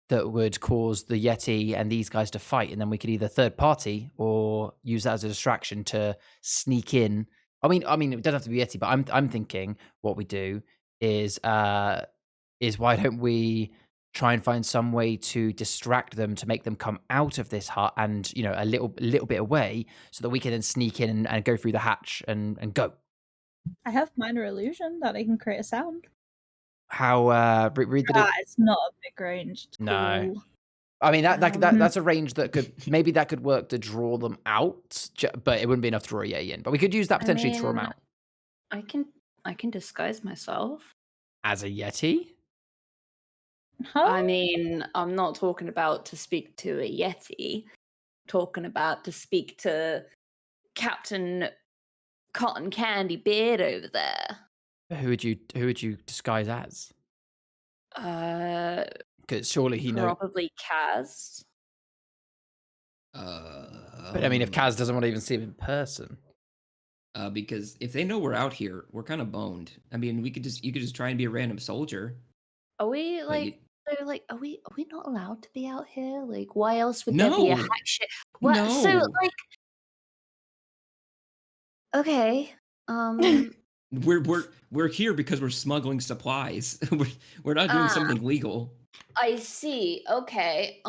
S2: that would cause the Yeti and these guys to fight, and then we could either third party or use that as a distraction to sneak in. I mean, it doesn't have to be Yeti, but I'm thinking what we do is why don't we try and find some way to distract them to make them come out of this hut and a little bit away, so that we can then sneak in and go through the hatch and go.
S4: I have minor illusion that I can create a sound.
S2: How read the
S4: It's not a big range. It's
S2: No.
S4: cool.
S2: I mean that's a range that could work to draw them out, but it wouldn't be enough to draw a Yeti in. But we could use that potentially to draw them out
S5: I can disguise myself.
S2: as a Yeti.
S4: Huh?
S5: I mean, I'm not talking about to speak to a Yeti. I'm talking about to speak to Captain Cotton Candy Beard over there.
S2: Who would you disguise as? Because surely he knows.
S5: Probably Kaz.
S2: But I mean, if Kaz doesn't want to even see him in person,
S1: because if they know we're out here, we're kind of boned. I mean, you could just try and be a random soldier.
S5: Are we
S1: But
S5: like? So like, are we not allowed to be out here? Like, why else would there be a
S1: No.
S5: hatch? What? So
S1: No.
S5: like, okay.
S1: We're here because we're smuggling supplies. we're not doing something legal.
S5: I see. Okay.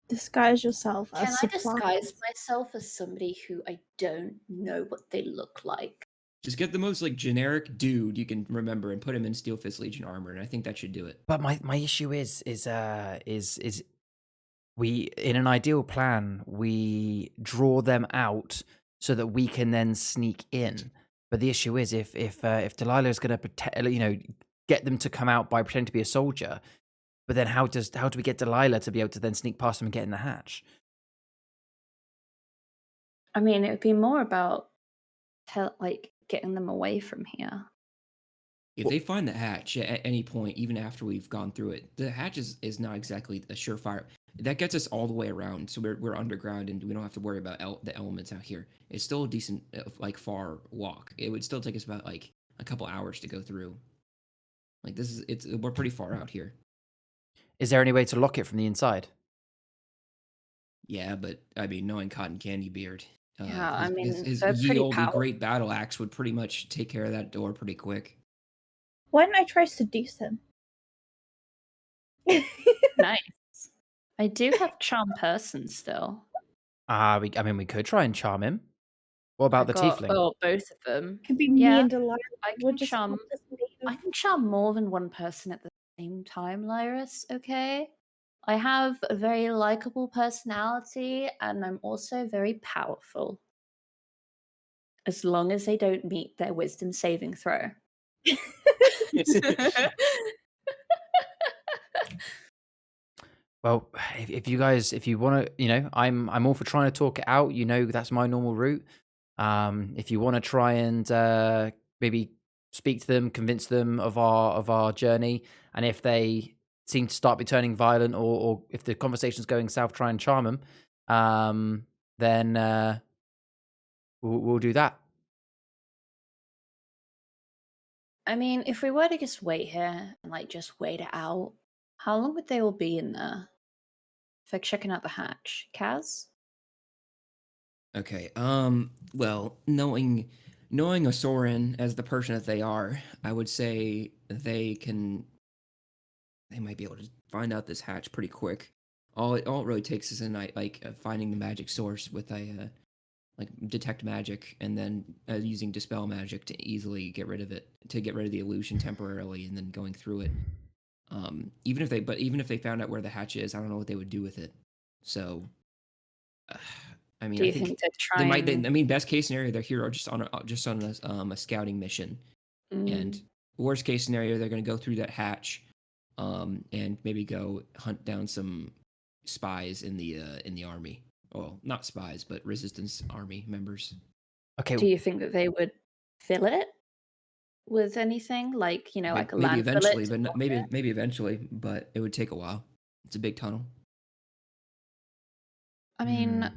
S4: Disguise yourself
S5: Can
S4: as
S5: I
S4: supplies.
S5: disguise myself as somebody who I don't know what they look like?
S1: Just get the most like generic dude you can remember and put him in Steel Fist Legion armor, and I think that should do it.
S2: but my issue is we, in an ideal plan, we draw them out so that we can then sneak in. But the issue is if Delilah is going to protect, get them to come out by pretending to be a soldier, but then how do we get Delilah to be able to then sneak past them and get in the hatch?
S5: I mean, it would be more about getting them away from here.
S1: If they find the hatch at any point, even after we've gone through it, the hatch is not exactly a surefire. That gets us all the way around, so we're underground and we don't have to worry about the elements out here. It's still a decent, far walk. It would still take us about like a couple hours to go through. Like we're pretty far out here.
S2: Is there any way to lock it from the inside?
S1: Yeah, but I mean, knowing Cotton Candy Beard,
S5: Yeah, I mean,
S1: his
S5: they're
S1: ye
S5: pretty
S1: olde
S5: powerful.
S1: great battle axe would pretty much take care of that door pretty quick.
S4: Why don't I try seduce him?
S5: Nice. I do have charm person still.
S2: We could try and charm him. What about the tiefling?
S5: Oh, both of them.
S4: Could be me
S5: Yeah,
S4: and Delilah.
S5: I
S4: We'll
S5: can
S4: just
S5: charm.
S4: help us leave.
S5: I can charm more than one person at the same time, Lyris. Okay. I have a very likable personality, and I'm also very powerful. As long as they don't meet their wisdom saving throw.
S2: Well, if you want to, I'm all for trying to talk it out. That's my normal route. If you want to try and maybe speak to them, convince them of our journey, and if they seem to start be turning violent, or if the conversation's going south, try and charm them. Then we'll do that.
S5: I mean, if we were to just wait here and just wait it out, how long would they all be in there? If checking out the hatch, Kaz?
S1: Okay. Well, knowing a Soren as the person that they are, I would say they might be able to find out this hatch pretty quick. All it really takes is a night, finding the magic source with a detect magic, and then using dispel magic to easily get rid of it, to get rid of the illusion temporarily, and then going through it. Even if they found out where the hatch is, I don't know what they would do with it. So, I mean,
S5: Do
S1: I
S5: you
S1: think
S5: think they're
S1: they might.
S5: trying?
S1: I mean, best case scenario, they're here just on a scouting mission, and
S5: Mm,
S1: worst case scenario, they're going to go through that hatch, and maybe go hunt down some spies in the army. Well, not spies, but resistance army members.
S2: Okay.
S5: do you think that they would fill it with anything, like like a
S1: Maybe
S5: land
S1: eventually,
S5: fillet?
S1: but maybe eventually, but it would take a while. It's a big tunnel.
S5: I mean,
S2: Hmm.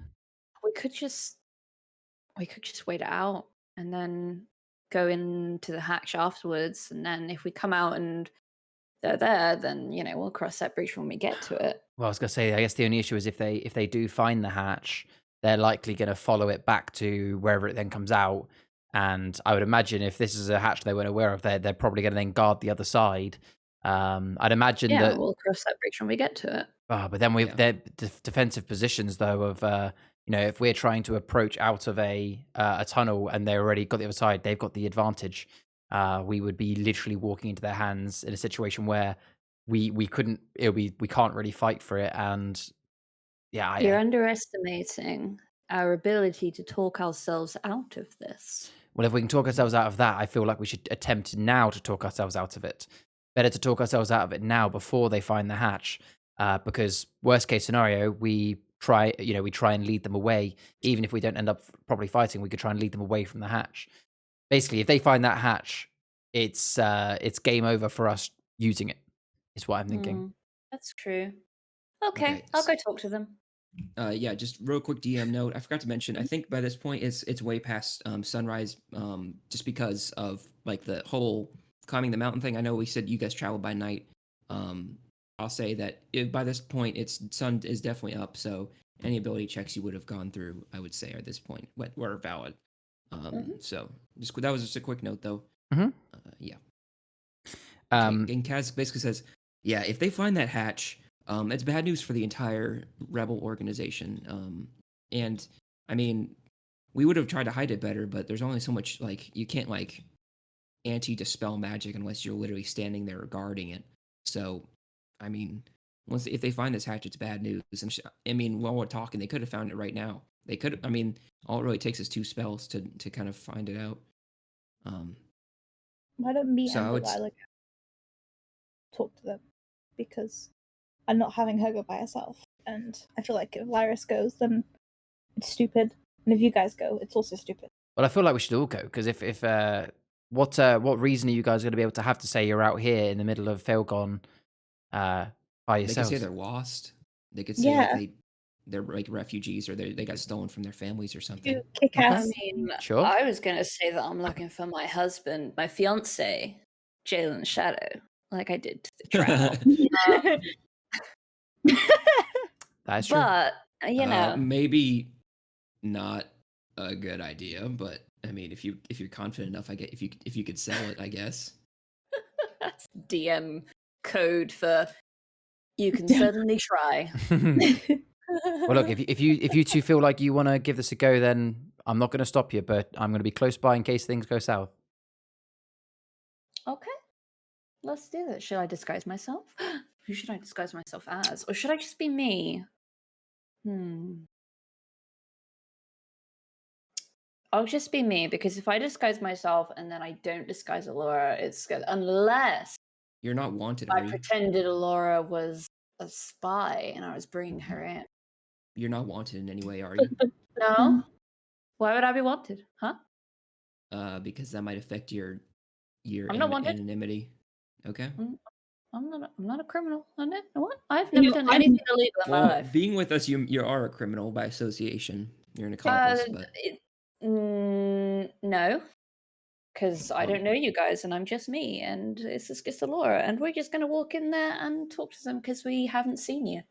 S5: we could just wait it out and then go into the hatch afterwards, and then if we come out and they're there, then we'll cross that bridge when we get to it.
S2: Well, I was gonna say, I guess the only issue is if they do find the hatch, they're likely gonna follow it back to wherever it then comes out. And I would imagine if this is a hatch they weren't aware of, they're probably gonna then guard the other side. I'd imagine
S5: Yeah,
S2: that.
S5: we'll cross that bridge when we get to it.
S2: But then we've
S1: Yeah.
S2: their defensive positions though of if we're trying to approach out of a tunnel and they already got the other side, they've got the advantage. We would be literally walking into their hands in a situation where we can't really fight for it. And yeah,
S5: You're underestimating our ability to talk ourselves out of this.
S2: well, if we can talk ourselves out of that, I feel like we should attempt now to talk ourselves out of it. Better to talk ourselves out of it now before they find the hatch, because worst case scenario, we try and lead them away. Even if we don't end up properly fighting, we could try and lead them away from the hatch. Basically, if they find that hatch, it's game over for us using it. Is what I'm thinking.
S5: That's true. Okay,
S1: Okay,
S5: I'll go talk to them.
S1: Yeah, just real quick DM note. I forgot to mention. I think by this point it's way past sunrise. Just because of like the whole climbing the mountain thing. I know we said you guys travel by night. I'll say that by this point sun is definitely up. So any ability checks you would have gone through, I would say at this point, were valid. So that was just a quick note though.
S2: Mhm.
S1: Yeah.
S2: Um,
S1: And Kaz basically says, yeah, if they find that hatch, it's bad news for the entire rebel organization. And I mean, we would have tried to hide it better, but there's only so much, like, you can't like anti-dispel magic unless you're literally standing there guarding it. So, I mean, if they find this hatch, it's bad news. And I mean, while we're talking, they could have found it right now. They could. I mean, all it really takes is 2 spells to kind of find it out.
S4: Why don't me
S1: So I
S4: and
S1: would
S4: Delilah talk to them? Because I'm not having her go by herself. And I feel like if Lyris goes, then it's stupid. And if you guys go, it's also stupid.
S2: Well, I feel like we should all go because if what reason are you guys going to be able to have to say you're out here in the middle of Faelgon by
S1: They could
S2: yourselves?
S1: say they're lost. They could say like they're like refugees or they got stolen from their families or something.
S4: You kick
S2: Okay.
S4: ass.
S5: I mean,
S2: Sure.
S5: I was gonna say that I'm looking for my husband, my fiance, Jalen Shadow, like I did to the trial.
S2: That is true.
S5: But
S1: Maybe not a good idea, but I mean, if you're confident enough, I get if you could sell it, I guess.
S5: that's DM code for you can certainly try.
S2: Well, look, if you two feel like you want to give this a go, then I'm not going to stop you, but I'm going to be close by in case things go south.
S5: Okay, let's do this. Should I disguise myself? Who should I disguise myself as, or should I just be me? I'll just be me because if I disguise myself and then I don't disguise Alora, it's good. Unless
S1: You're not wanted,
S5: I
S1: are you?
S5: pretended Alora was a spy and I was bringing her in.
S1: You're not wanted in any way, are you?
S5: No? Why would I be wanted? Huh?
S1: Because that might affect your
S5: I'm not wanted.
S1: anonymity. Okay.
S5: I'm not a criminal. I know what? I've never done anything illegal in my
S1: Well,
S5: life.
S1: being with us, you are a criminal by association. You're an accomplice, but
S5: No, because I don't know you guys, and I'm just me, and it's just Alora, and we're just gonna walk in there and talk to them because we haven't seen you.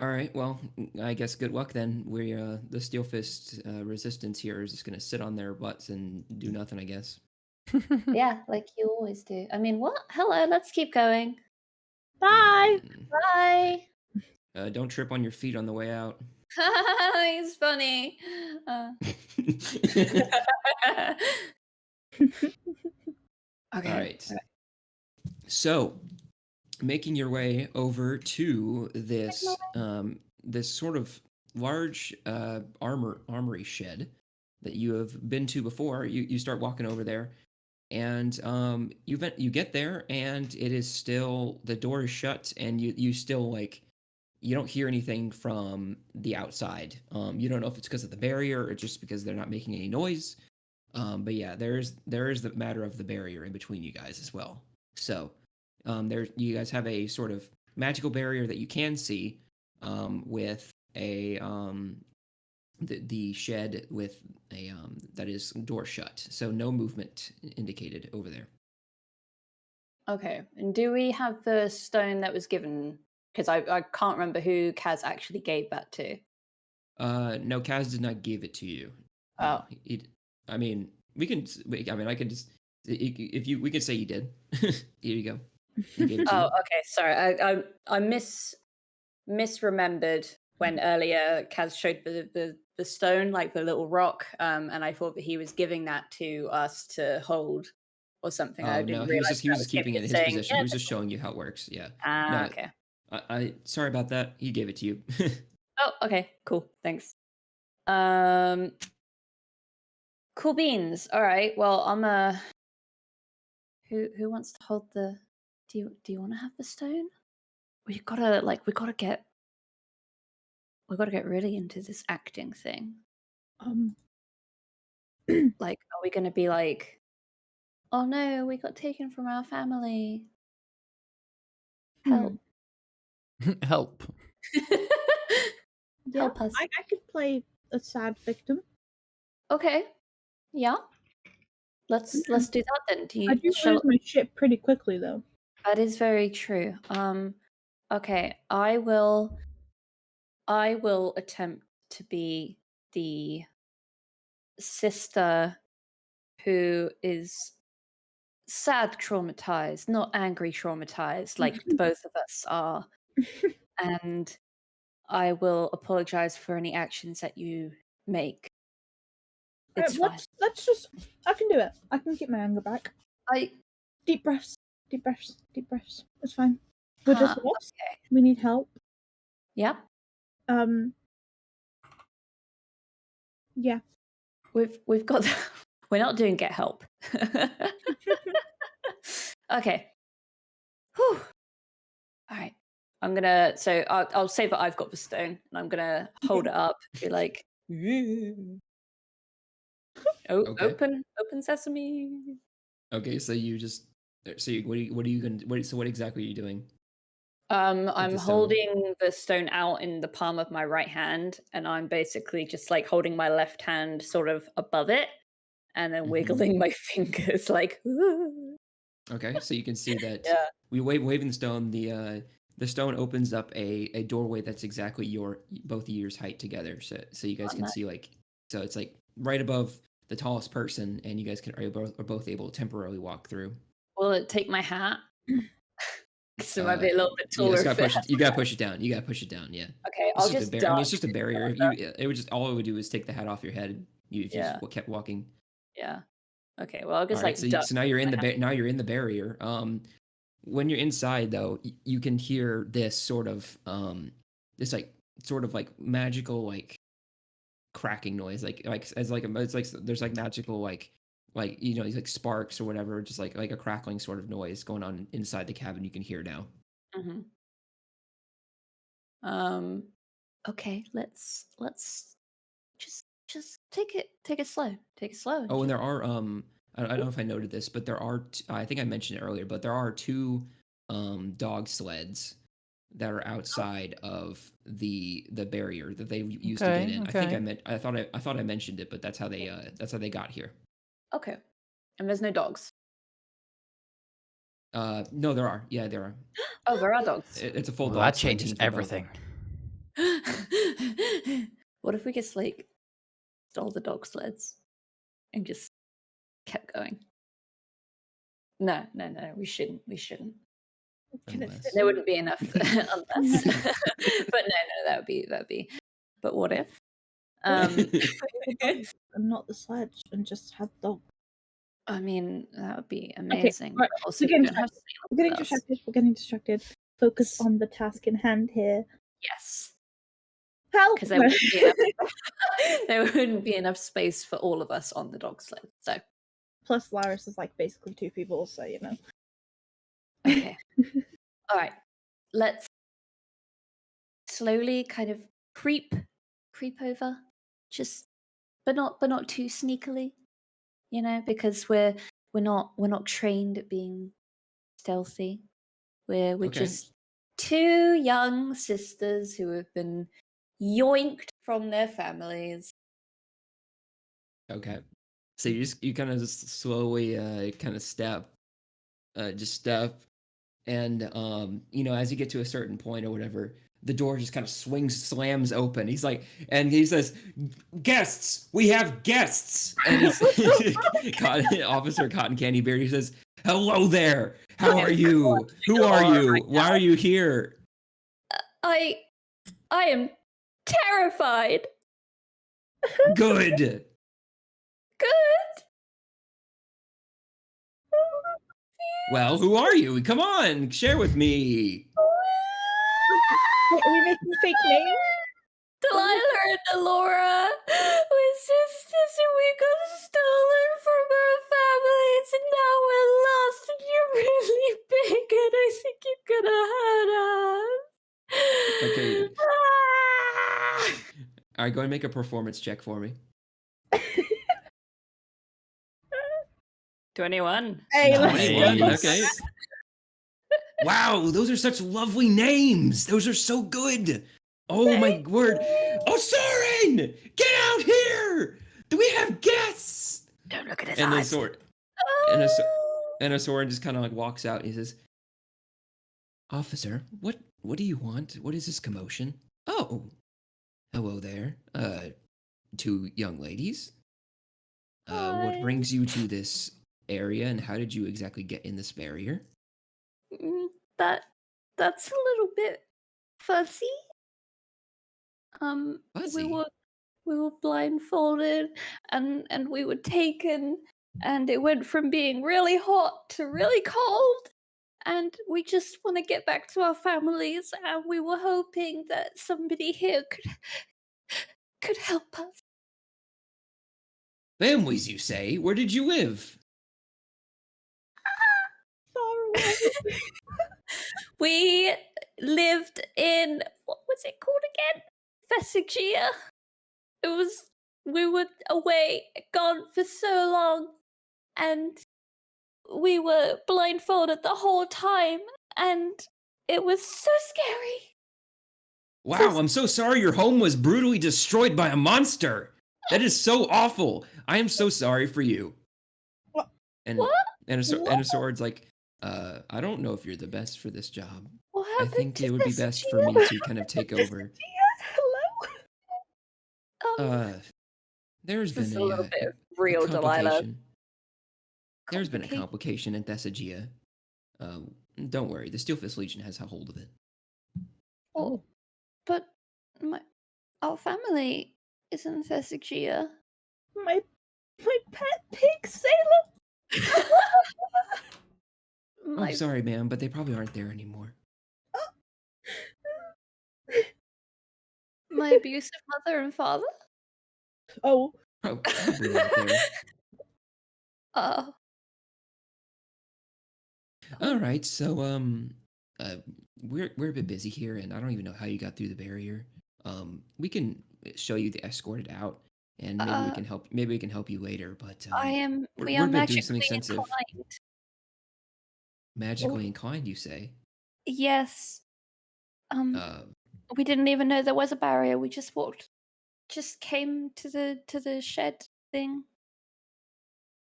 S1: all right. Well, I guess good luck then. We the Steel Fist resistance here is just gonna sit on their butts and do nothing, I guess.
S5: Yeah, like you always do. I mean, what? Hello, let's keep going.
S4: Bye.
S5: Bye.
S1: Don't trip on your feet on the way out.
S5: He's funny. Okay.
S1: All right. So, making your way over to this this sort of large armory shed that you have been to before, you start walking over there, and you get there, and it is still the door is shut, and you still like you don't hear anything from the outside. You don't know if it's because of the barrier or just because they're not making any noise. But yeah, there is the matter of the barrier in between you guys as well. So there you guys have a sort of magical barrier that you can see with a the shed with a that is door shut. So no movement indicated over there.
S5: Okay. And do we have the stone that was given? Because I can't remember who Kaz actually gave that to.
S1: No, Kaz did not give it to you.
S5: Oh.
S1: I mean, we can. I mean, I can just if you we could say you did. Here you go. He gave it to
S5: Oh,
S1: you.
S5: okay. Sorry, I misremembered when earlier Kaz showed the stone, like the little rock, and I thought that he was giving that to us to hold or something. I
S1: Oh
S5: didn't
S1: no,
S5: realize
S1: he was just keeping it in his
S5: saying,
S1: possession.
S5: yeah.
S1: He was just showing you how it works. Yeah.
S5: Ah,
S1: No,
S5: okay.
S1: I sorry about that. He gave it to you.
S5: Oh, okay. Cool. Thanks. Cool beans. All right. Well, I'm who wants to hold the? Do you want to have the stone? We gotta get really into this acting thing. Like, are we gonna be like, oh no, we got taken from our family? Help!
S2: Help.
S4: Yeah,
S5: Help us.
S4: I could play a sad victim.
S5: Okay. Yeah. Let's do that then. Do
S4: I
S5: you
S4: do lose my shit pretty quickly though.
S5: That is very true. Okay, I will attempt to be the sister who is sad traumatized, not angry traumatized, like the both of us are. And I will apologize for any actions that you make. It's fine.
S4: Let's just. I can do it. I can keep my anger back. Deep breaths. Deep breaths. Deep breaths. It's fine. We're just lost.
S5: Okay.
S4: We need help.
S5: Yeah.
S4: Yeah.
S5: We've got. We're not doing get help. Okay. Whew. All right. I'm gonna. So I'll say that I've got the stone, and I'm gonna hold it up. Be like, oh,
S1: Okay.
S5: open sesame.
S1: Okay, so you just what are you gonna so what exactly are you doing?
S5: I'm
S1: the stone?
S5: holding the stone out in the palm of my right hand, and I'm basically just like holding my left hand sort of above it, and then wiggling my fingers like.
S1: Okay, so you can see that
S5: Yeah.
S1: we waving the stone. The stone opens up a doorway that's exactly both ears height together. So you guys can see like so it's like right above the tallest person, and you guys are both able to temporarily walk through.
S5: Will it take my hat? So it might be a little bit taller.
S1: You gotta push it down. You gotta push it down. Yeah.
S5: Okay, I'll just.
S1: I mean, it's just a barrier. It would just all it would do is take the hat off your head. You just kept walking.
S5: Yeah. Okay. Well, I'll just
S1: All right, so now you're in the barrier. When you're inside though, you can hear this sort of this like magical like cracking noise, like it's like there's like magical like you know, like sparks or whatever, just like a crackling sort of noise going on inside the cabin. You can hear now.
S5: Okay. Let's just take it slow. Take it slow.
S1: Oh, and there are I don't know if I noted this, but there are I think I mentioned it earlier, but there are two dog sleds that are outside of the barrier that they used to get in.
S2: Okay.
S1: I thought I mentioned it, but that's how they got here.
S5: Okay. And there's no dogs.
S1: No, there are. Yeah, there are.
S5: Oh, there are dogs.
S1: It's a full
S2: Well,
S1: dog.
S2: that
S1: sled
S2: changes
S1: team for both.
S2: everything.
S5: What if we just like stole the dog sleds and just kept going? No, we shouldn't.
S1: Unless-
S5: There wouldn't be enough unless. But no, that'd be. But what if?
S4: And not the sledge, and just have dog.
S5: I mean, that would be amazing.
S4: right,
S5: But also,
S4: we're
S5: we
S4: getting
S5: don't have
S4: We're getting
S5: sailors.
S4: distracted. We're getting distracted. Focus on the task in hand here.
S5: Yes,
S4: Help!
S5: because there wouldn't be enough. There wouldn't be enough space for all of us on the dog sled. So
S4: Plus, Laris is like basically 2 people, so you know.
S5: okay, all right. Let's slowly kind of creep over, just but not too sneakily, you know, because we're not trained at being stealthy. We're
S1: Okay.
S5: just 2 young sisters who have been yoinked from their families.
S1: Okay. So you kind of just slowly kind of step, and you know, as you get to a certain point or whatever, the door just kind of slams open. He's like, and he says, "Guests, we have guests." And he's Officer Cotton Candy Bear. He says, "Hello there. How are you? Who are you? Why are you here?"
S5: I am terrified.
S1: Good.
S5: Good.
S1: Well, who are you? Come on, share with me.
S4: Wait, are we making fake names?
S5: Delilah and Delora, we're sisters and we got stolen from our families and now we're lost and you're really big and I think you're gonna hurt us.
S1: Okay.
S5: Ah!
S1: All right, go and make a performance check for me.
S5: 21.
S4: Hey, let's
S1: 21,
S4: go.
S1: okay. Wow, those are such lovely names. Those are so good. Oh my word. Oh, Soren! Get out here! Do we have guests?
S5: Don't look at his
S1: And then
S5: eyes.
S1: Soren, and Soren just kind of like walks out and he says, "Officer, what do you want? What is this commotion?" "Oh, hello there. 2 young ladies. What
S5: Hi.
S1: brings you to this area and how did you exactly get in this barrier?"
S5: That's a little bit fuzzy.
S1: Fuzzy?
S5: We were blindfolded and we were taken and it went from being really hot to really cold and we just want to get back to our families and we were hoping that somebody here could help us.
S1: Families, you say? Where did you live?
S4: Far away.
S5: We lived in what was it called again? Fesigia. We were away, gone for so long, and we were blindfolded the whole time, and it was so scary.
S1: Wow, I'm so sorry your home was brutally destroyed by a monster. That is so awful. I am so sorry for you.
S4: What?
S1: And
S5: What?
S1: and a sword's like, I don't know if you're the best for this job.
S5: What
S1: I
S5: happened
S1: think
S5: to
S1: it would be best for me to kind of take over.
S4: Hello?
S1: There's
S5: Just
S1: been
S5: a little bit of real Delilah.
S1: complication. There's been a complication in Thessagia. Don't worry, the Steelfist Legion has a hold of it.
S5: Oh, but our family is in Thessagia.
S4: My pet pig sailor.
S1: I'm sorry, ma'am, but they probably aren't there anymore.
S5: My abusive mother and father?
S4: Oh.
S1: Probably not there.
S5: Oh.
S1: All right, so we're a bit busy here, and I don't even know how you got through the barrier. We can show you the escorted out, and maybe we can help. Maybe we can help you later. But
S5: We are magically
S1: sensitive.
S5: inclined.
S1: Magically inclined, you say?
S5: Yes. We didn't even know there was a barrier. We just came to the shed thing.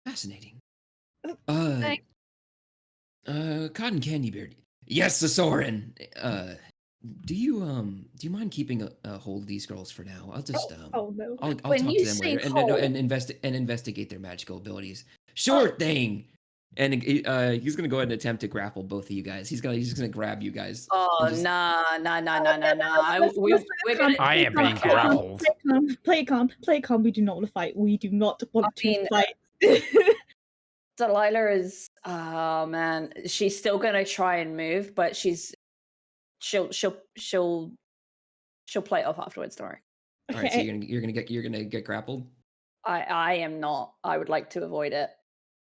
S1: Fascinating.
S5: Thanks.
S1: Cotton Candy Beard. Yes, the Soren. Do you mind keeping a hold of these girls for now? I'll just
S4: Oh no.
S1: I'll
S5: When
S1: talk
S5: you
S1: to them
S5: say
S1: later
S5: hold-
S1: and investigate their magical abilities. Sure thing. And he's gonna go ahead and attempt to grapple both of you guys. He's gonna grab you guys.
S5: Oh,
S1: and just-
S5: nah.
S2: I am being grappled.
S4: Play calm. We do not want to fight. We do not want to
S5: mean,
S4: fight.
S5: Delilah is, oh man, she's still gonna try and move, but she'll play it off afterwards. Don't worry.
S1: All right, so you're gonna get grappled.
S5: I am not. I would like to avoid it.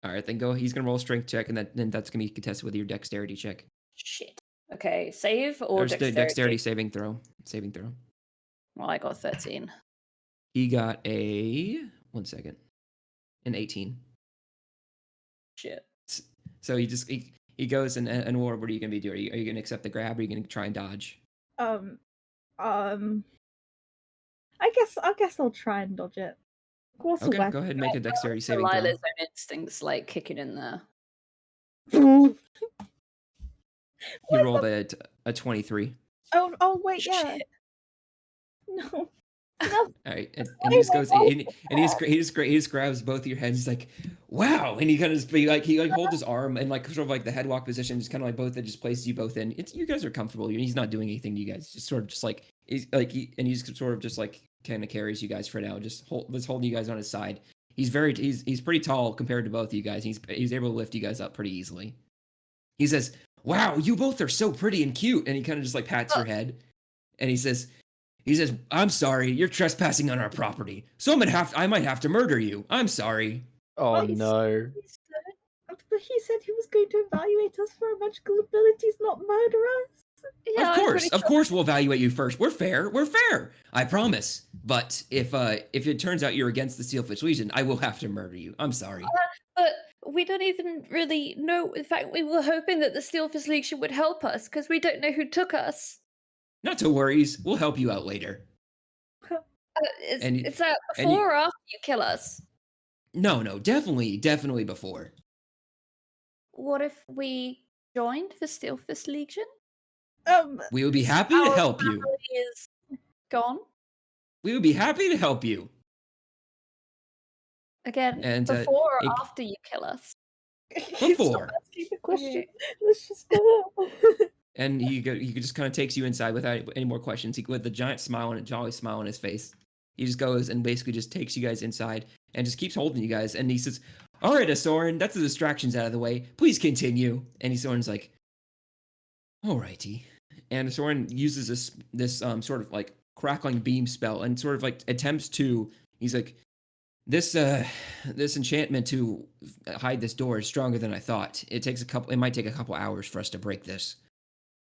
S1: All right, then go. He's gonna roll a strength check, and then that's gonna be contested with your dexterity check.
S5: Shit. Okay, save or
S1: There's dexterity saving throw. Saving throw.
S5: Well, I got 13.
S1: He got a 18.
S5: Shit.
S1: So he goes and what are you gonna be doing? Are you gonna accept the grab? Or are you gonna try and dodge?
S4: I guess I'll try and dodge it.
S1: Okay, go ahead and make a dexterity saving throw.
S5: Delilah's own instincts like kicking in there.
S1: He rolled a 23.
S4: Oh wait,
S5: Shit.
S4: yeah. No.
S1: All right, and he just goes and he just grabs both of your hands. He's like, "Wow!" And he kind of he holds his arm and like sort of like the headlock position, just kind of like both that just places you both in. You guys are comfortable. He's not doing anything to you guys. Just sort of just like he's sort of just like kind of carries you guys for now. Just holding you guys on his side. He's pretty tall compared to both of you guys. He's able to lift you guys up pretty easily. He says, "Wow, you both are so pretty and cute." And he kind of just like pats your head, and he says, "I'm sorry, you're trespassing on our property. So I might have to murder you. I'm sorry."
S2: Oh no.
S4: But he said he was going to evaluate us for our magical abilities, not murder us.
S5: Yeah,
S1: of course we'll evaluate you first. We're fair. I promise. But if it turns out you're against the Steelfish Legion, I will have to murder you. I'm sorry.
S5: But we don't even really know. In fact, we were hoping that the Steelfish Legion would help us because we don't know who took us.
S1: Not to worries. We'll help you out later.
S5: Is that before or after you kill us?
S1: No, definitely before.
S5: What if we joined the Steelfish Legion?
S1: We would be happy to help you.
S5: Is gone.
S1: We would be happy to help you.
S5: Again,
S1: And,
S5: before or after you kill us?
S1: Before.
S4: Stop question. Let's just go.
S1: And he just kind of takes you inside without any more questions. With a giant smile and a jolly smile on his face, he just goes and basically just takes you guys inside and just keeps holding you guys. And he says, "All right, Asoran, that's the distractions out of the way. Please continue." And Asoran's like, "All righty." And Asoran uses this sort of like crackling beam spell and sort of like attempts to. He's like, This enchantment to hide this door is stronger than I thought. It might take a couple hours for us to break this."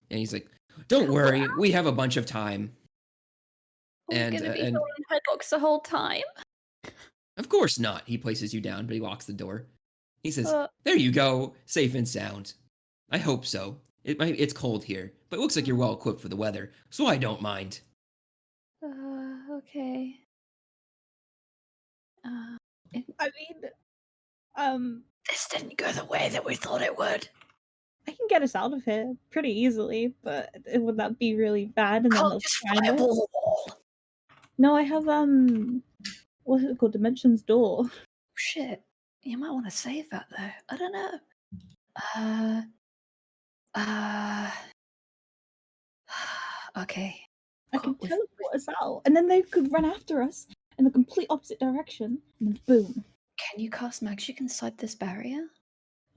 S1: And he's like, "Don't worry, we have a bunch of time."
S5: We're gonna be on headlocks the whole time.
S1: Of course not. He places you down, but he locks the door. He says, "There you go, safe and sound. I hope so. It's cold here, but it looks like you're well equipped for the weather, so I don't mind."
S5: Okay. This didn't go the way that we thought it would.
S4: I can get us out of here pretty easily, but would that be really bad? And then
S5: Just fireball the wall.
S4: No, I have what's it called? Dimensions Door.
S5: Shit. You might want to save that though. I don't know. Okay.
S4: I can teleport us out, and then they could run after us in the complete opposite direction, and then boom.
S5: Can you cast magic inside this barrier?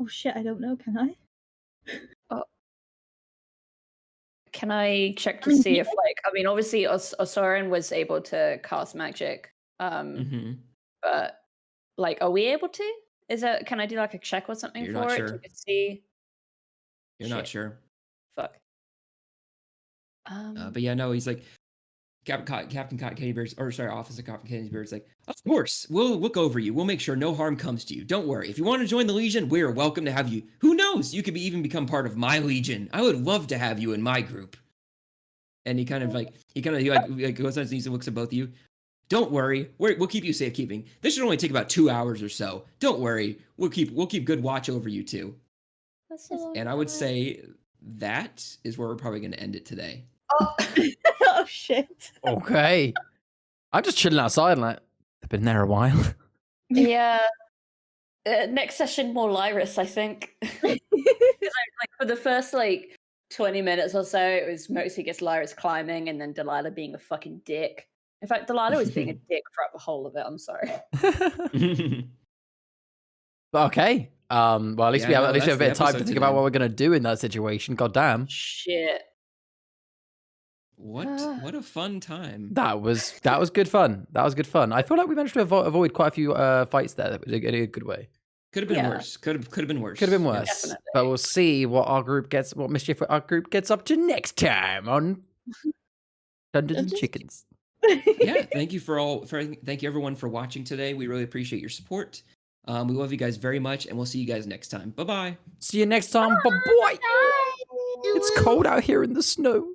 S4: Oh shit, I don't know, can I?
S5: Can I check to see if, like, I mean, obviously Osoran was able to cast magic, but, like, are we able to? Can I do, like, a check or something
S1: You're
S5: for
S1: not
S5: it?
S1: sure.
S5: To see?
S1: You're not sure.
S5: Fuck.
S1: But yeah, no, he's like, Officer Captain Kennybeard's like, "Of course, we'll look over you. We'll make sure no harm comes to you. Don't worry. If you want to join the Legion, we're welcome to have you. Who knows? You could even become part of my Legion. I would love to have you in my group." And he goes on his knees and looks at both of you. "Don't worry. We'll keep you safekeeping. This should only take about 2 hours or so. Don't worry. We'll keep good watch over you two." And I would say that is where we're probably going to end it today.
S4: Oh shit.
S2: Okay. I'm just chilling outside, like, I've been there a while.
S5: Yeah. Next session, more Lyris, I think. Like, for the first, 20 minutes or so, it was mostly just Lyris climbing and then Delilah being a fucking dick. In fact, Delilah was being a dick throughout the whole of it. I'm sorry.
S2: But okay. Well, at least
S1: Yeah,
S2: we have
S1: no,
S2: at least we have a bit of
S1: that's the
S2: time to
S1: episode
S2: think about
S1: today.
S2: what we're gonna do in that situation. God damn.
S5: Shit.
S1: What a fun time.
S2: That was good fun. That was good fun. I feel like we managed to avoid quite a few fights there in a good way.
S1: Could have been
S5: Yeah.
S1: worse. Could have been worse.
S2: Could have been
S1: Yeah.
S2: worse.
S5: Definitely.
S2: But we'll see what mischief our group gets up to next time on Dungeons and
S4: Dungeons?
S2: Chickens.
S1: Yeah, thank you everyone for watching today. We really appreciate your support. We love you guys very much, and we'll see you guys next time. Bye-bye.
S2: See you next time. Bye bye. It's cold out here in the snow.